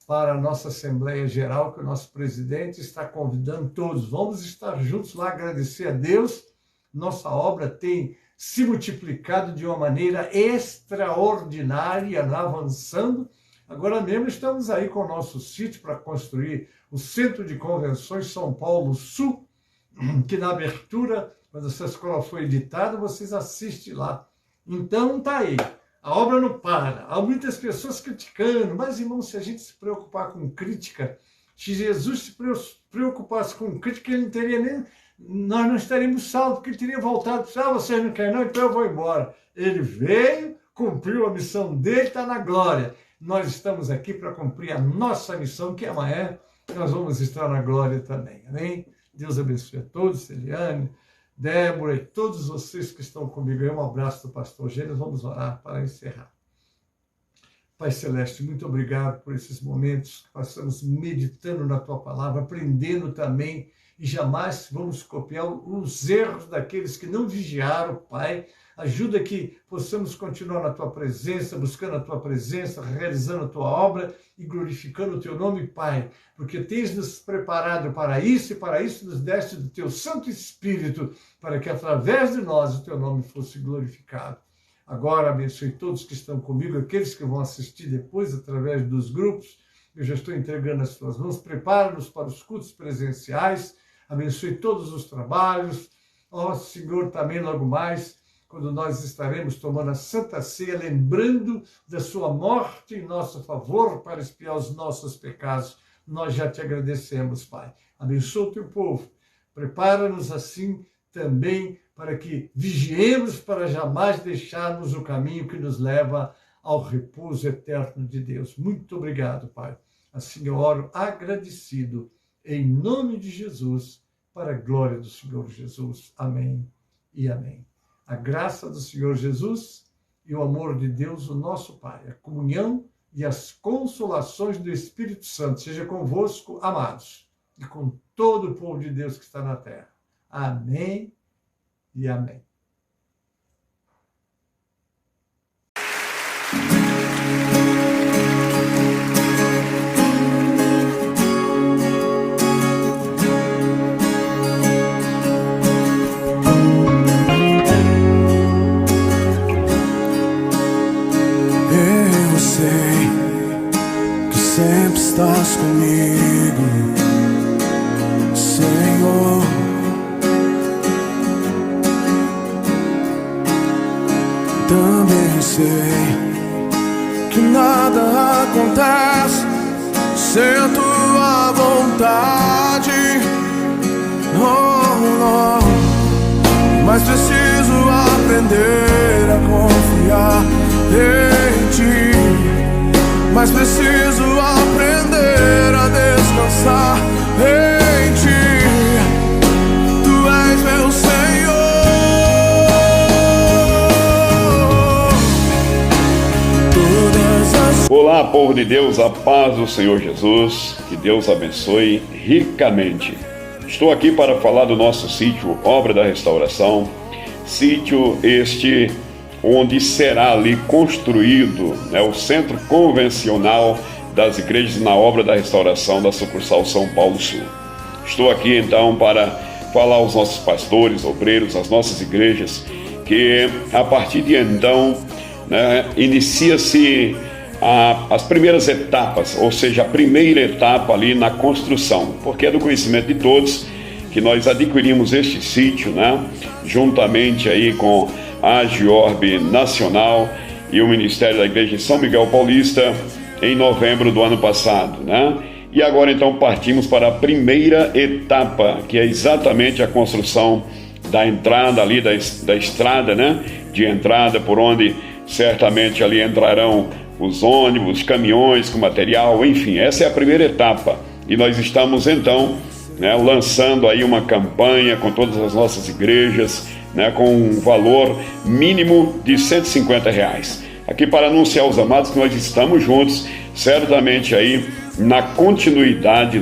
para a nossa Assembleia Geral, que o nosso presidente está convidando todos. Vamos estar juntos lá, agradecer a Deus. Nossa obra tem se multiplicado de uma maneira extraordinária, avançando. Agora mesmo estamos aí com o nosso sítio para construir o Centro de Convenções São Paulo Sul, que na abertura, quando essa escola foi editada, vocês assistem lá. Então tá aí, a obra não para. Há muitas pessoas criticando, mas irmãos, se a gente se preocupar com crítica, se Jesus se preocupasse com crítica, ele não teria nem... Nós não estaríamos salvos, porque ele teria voltado para vocês não querem não, então eu vou embora. Ele veio, cumpriu a missão dele, está na glória. Nós estamos aqui para cumprir a nossa missão, que amanhã nós vamos estar na glória também. Amém? Deus abençoe a todos, Eliane, Débora e todos vocês que estão comigo. Um abraço do pastor Gênesis. Vamos orar para encerrar. Pai Celeste, muito obrigado por esses momentos que passamos meditando na Tua Palavra, aprendendo também, e jamais vamos copiar os erros daqueles que não vigiaram, Pai. Ajuda que possamos continuar na Tua presença, buscando a Tua presença, realizando a Tua obra e glorificando o Teu nome, Pai, porque tens nos preparado para isso, e para isso nos deste do Teu Santo Espírito, para que através de nós o Teu nome fosse glorificado. Agora abençoe todos que estão comigo, aqueles que vão assistir depois através dos grupos. Eu já estou entregando as Tuas mãos. Prepara-nos para os cultos presenciais. Abençoe todos os trabalhos. Ó Senhor, também logo mais, quando nós estaremos tomando a Santa Ceia, lembrando da Sua morte em nosso favor para expiar os nossos pecados. Nós já Te agradecemos, Pai. Abençoa o Teu povo. Prepara-nos assim também para que vigiemos para jamais deixarmos o caminho que nos leva ao repouso eterno de Deus. Muito obrigado, Pai. Assim eu oro agradecido, em nome de Jesus, para a glória do Senhor Jesus. Amém e amém. A graça do Senhor Jesus e o amor de Deus, o nosso Pai, a comunhão e as consolações do Espírito Santo seja convosco, amados, e com todo o povo de Deus que está na terra. Amém e amém. Eu sei que sempre estás comigo, Senhor. Também sei que nada acontece sem tua vontade. Oh, oh. Mas preciso aprender a confiar em ti. Mas preciso aprender a descansar em ti. Tu és meu Senhor. Olá, povo de Deus, a paz do Senhor Jesus, que Deus abençoe ricamente. Estou aqui para falar do nosso sítio Obra da Restauração, sítio este onde será ali construído o centro convencional das igrejas na Obra da Restauração da sucursal São Paulo Sul. Estou aqui então para falar aos nossos pastores, obreiros, às nossas igrejas, que a partir de então inicia-se as primeiras etapas, ou seja, a primeira etapa ali na construção, porque é do conhecimento de todos que nós adquirimos este sítio, juntamente aí com a Agiorbe Nacional e o Ministério da Igreja em São Miguel Paulista, em novembro do ano passado, E agora então partimos para a primeira etapa, que é exatamente a construção da entrada ali, da estrada, de entrada, por onde certamente ali entrarão os ônibus, caminhões com material, enfim, essa é a primeira etapa. E nós estamos então lançando aí uma campanha com todas as nossas igrejas, com um valor mínimo de R$150. Aqui para anunciar aos amados que nós estamos juntos, certamente aí na continuidade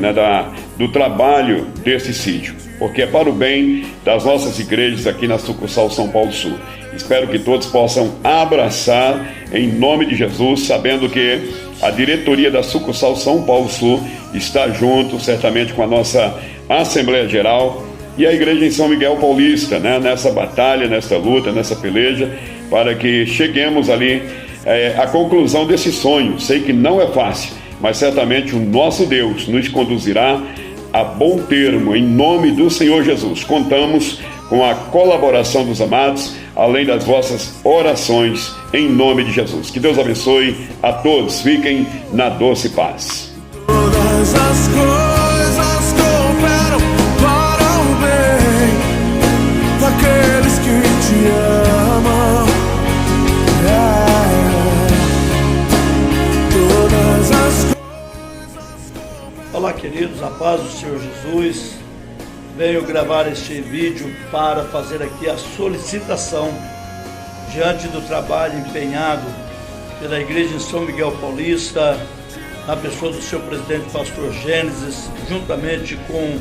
do trabalho desse sítio, porque é para o bem das nossas igrejas aqui na sucursal São Paulo Sul. Espero que todos possam abraçar em nome de Jesus, sabendo que a diretoria da sucursal São Paulo Sul está junto, certamente, com a nossa Assembleia Geral e a igreja em São Miguel Paulista, nessa batalha, nessa luta, nessa peleja, para que cheguemos ali à conclusão desse sonho. Sei que não é fácil, mas certamente o nosso Deus nos conduzirá a bom termo, em nome do Senhor Jesus. Contamos com a colaboração dos amados, além das vossas orações, em nome de Jesus. Que Deus abençoe a todos. Fiquem na doce paz. Todas as coisas cooperam para o bem daqueles que te amam. Todas as coisas. Olá, queridos, a paz do Senhor Jesus. Venho gravar este vídeo para fazer aqui a solicitação diante do trabalho empenhado pela igreja em São Miguel Paulista, na pessoa do seu presidente, pastor Gênesis, juntamente com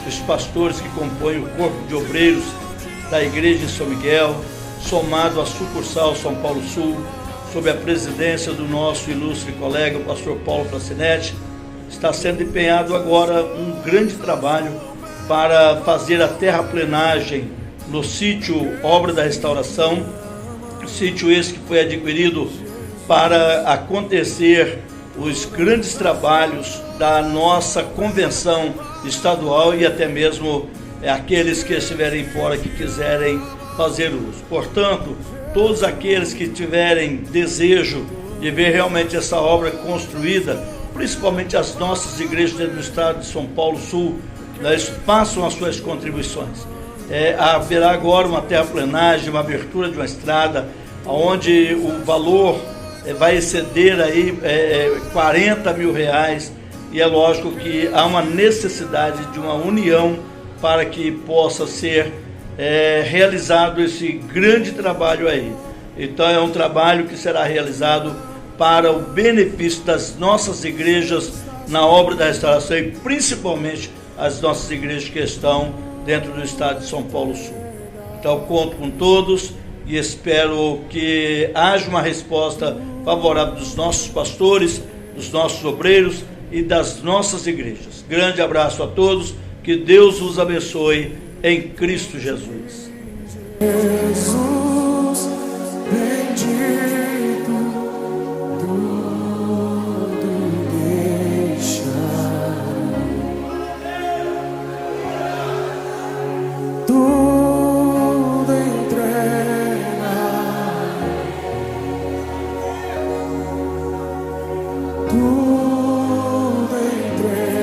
os pastores que compõem o corpo de obreiros da igreja em São Miguel, somado à sucursal São Paulo Sul, sob a presidência do nosso ilustre colega, o pastor Paulo Placinetti. Está sendo empenhado agora um grande trabalho para fazer a terraplenagem no sítio Obra da Restauração, sítio esse que foi adquirido para acontecer os grandes trabalhos da nossa convenção estadual e até mesmo aqueles que estiverem fora que quiserem fazer uso. Portanto, todos aqueles que tiverem desejo de ver realmente essa obra construída, principalmente as nossas igrejas dentro do estado de São Paulo Sul, façam as suas contribuições. haverá agora uma terraplenagem, uma abertura de uma estrada, onde o valor vai exceder aí 40 mil reais, e é lógico que há uma necessidade de uma união para que possa ser realizado esse grande trabalho aí. Então é um trabalho que será realizado para o benefício das nossas igrejas na obra da restauração, e principalmente as nossas igrejas que estão dentro do estado de São Paulo Sul. Então conto com todos e espero que haja uma resposta favorável dos nossos pastores, dos nossos obreiros e das nossas igrejas. Grande abraço a todos, que Deus os abençoe em Cristo Jesus. Jesus bendito, tudo deixa, tudo entrega, tudo entrega.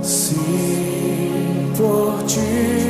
Sim, por ti.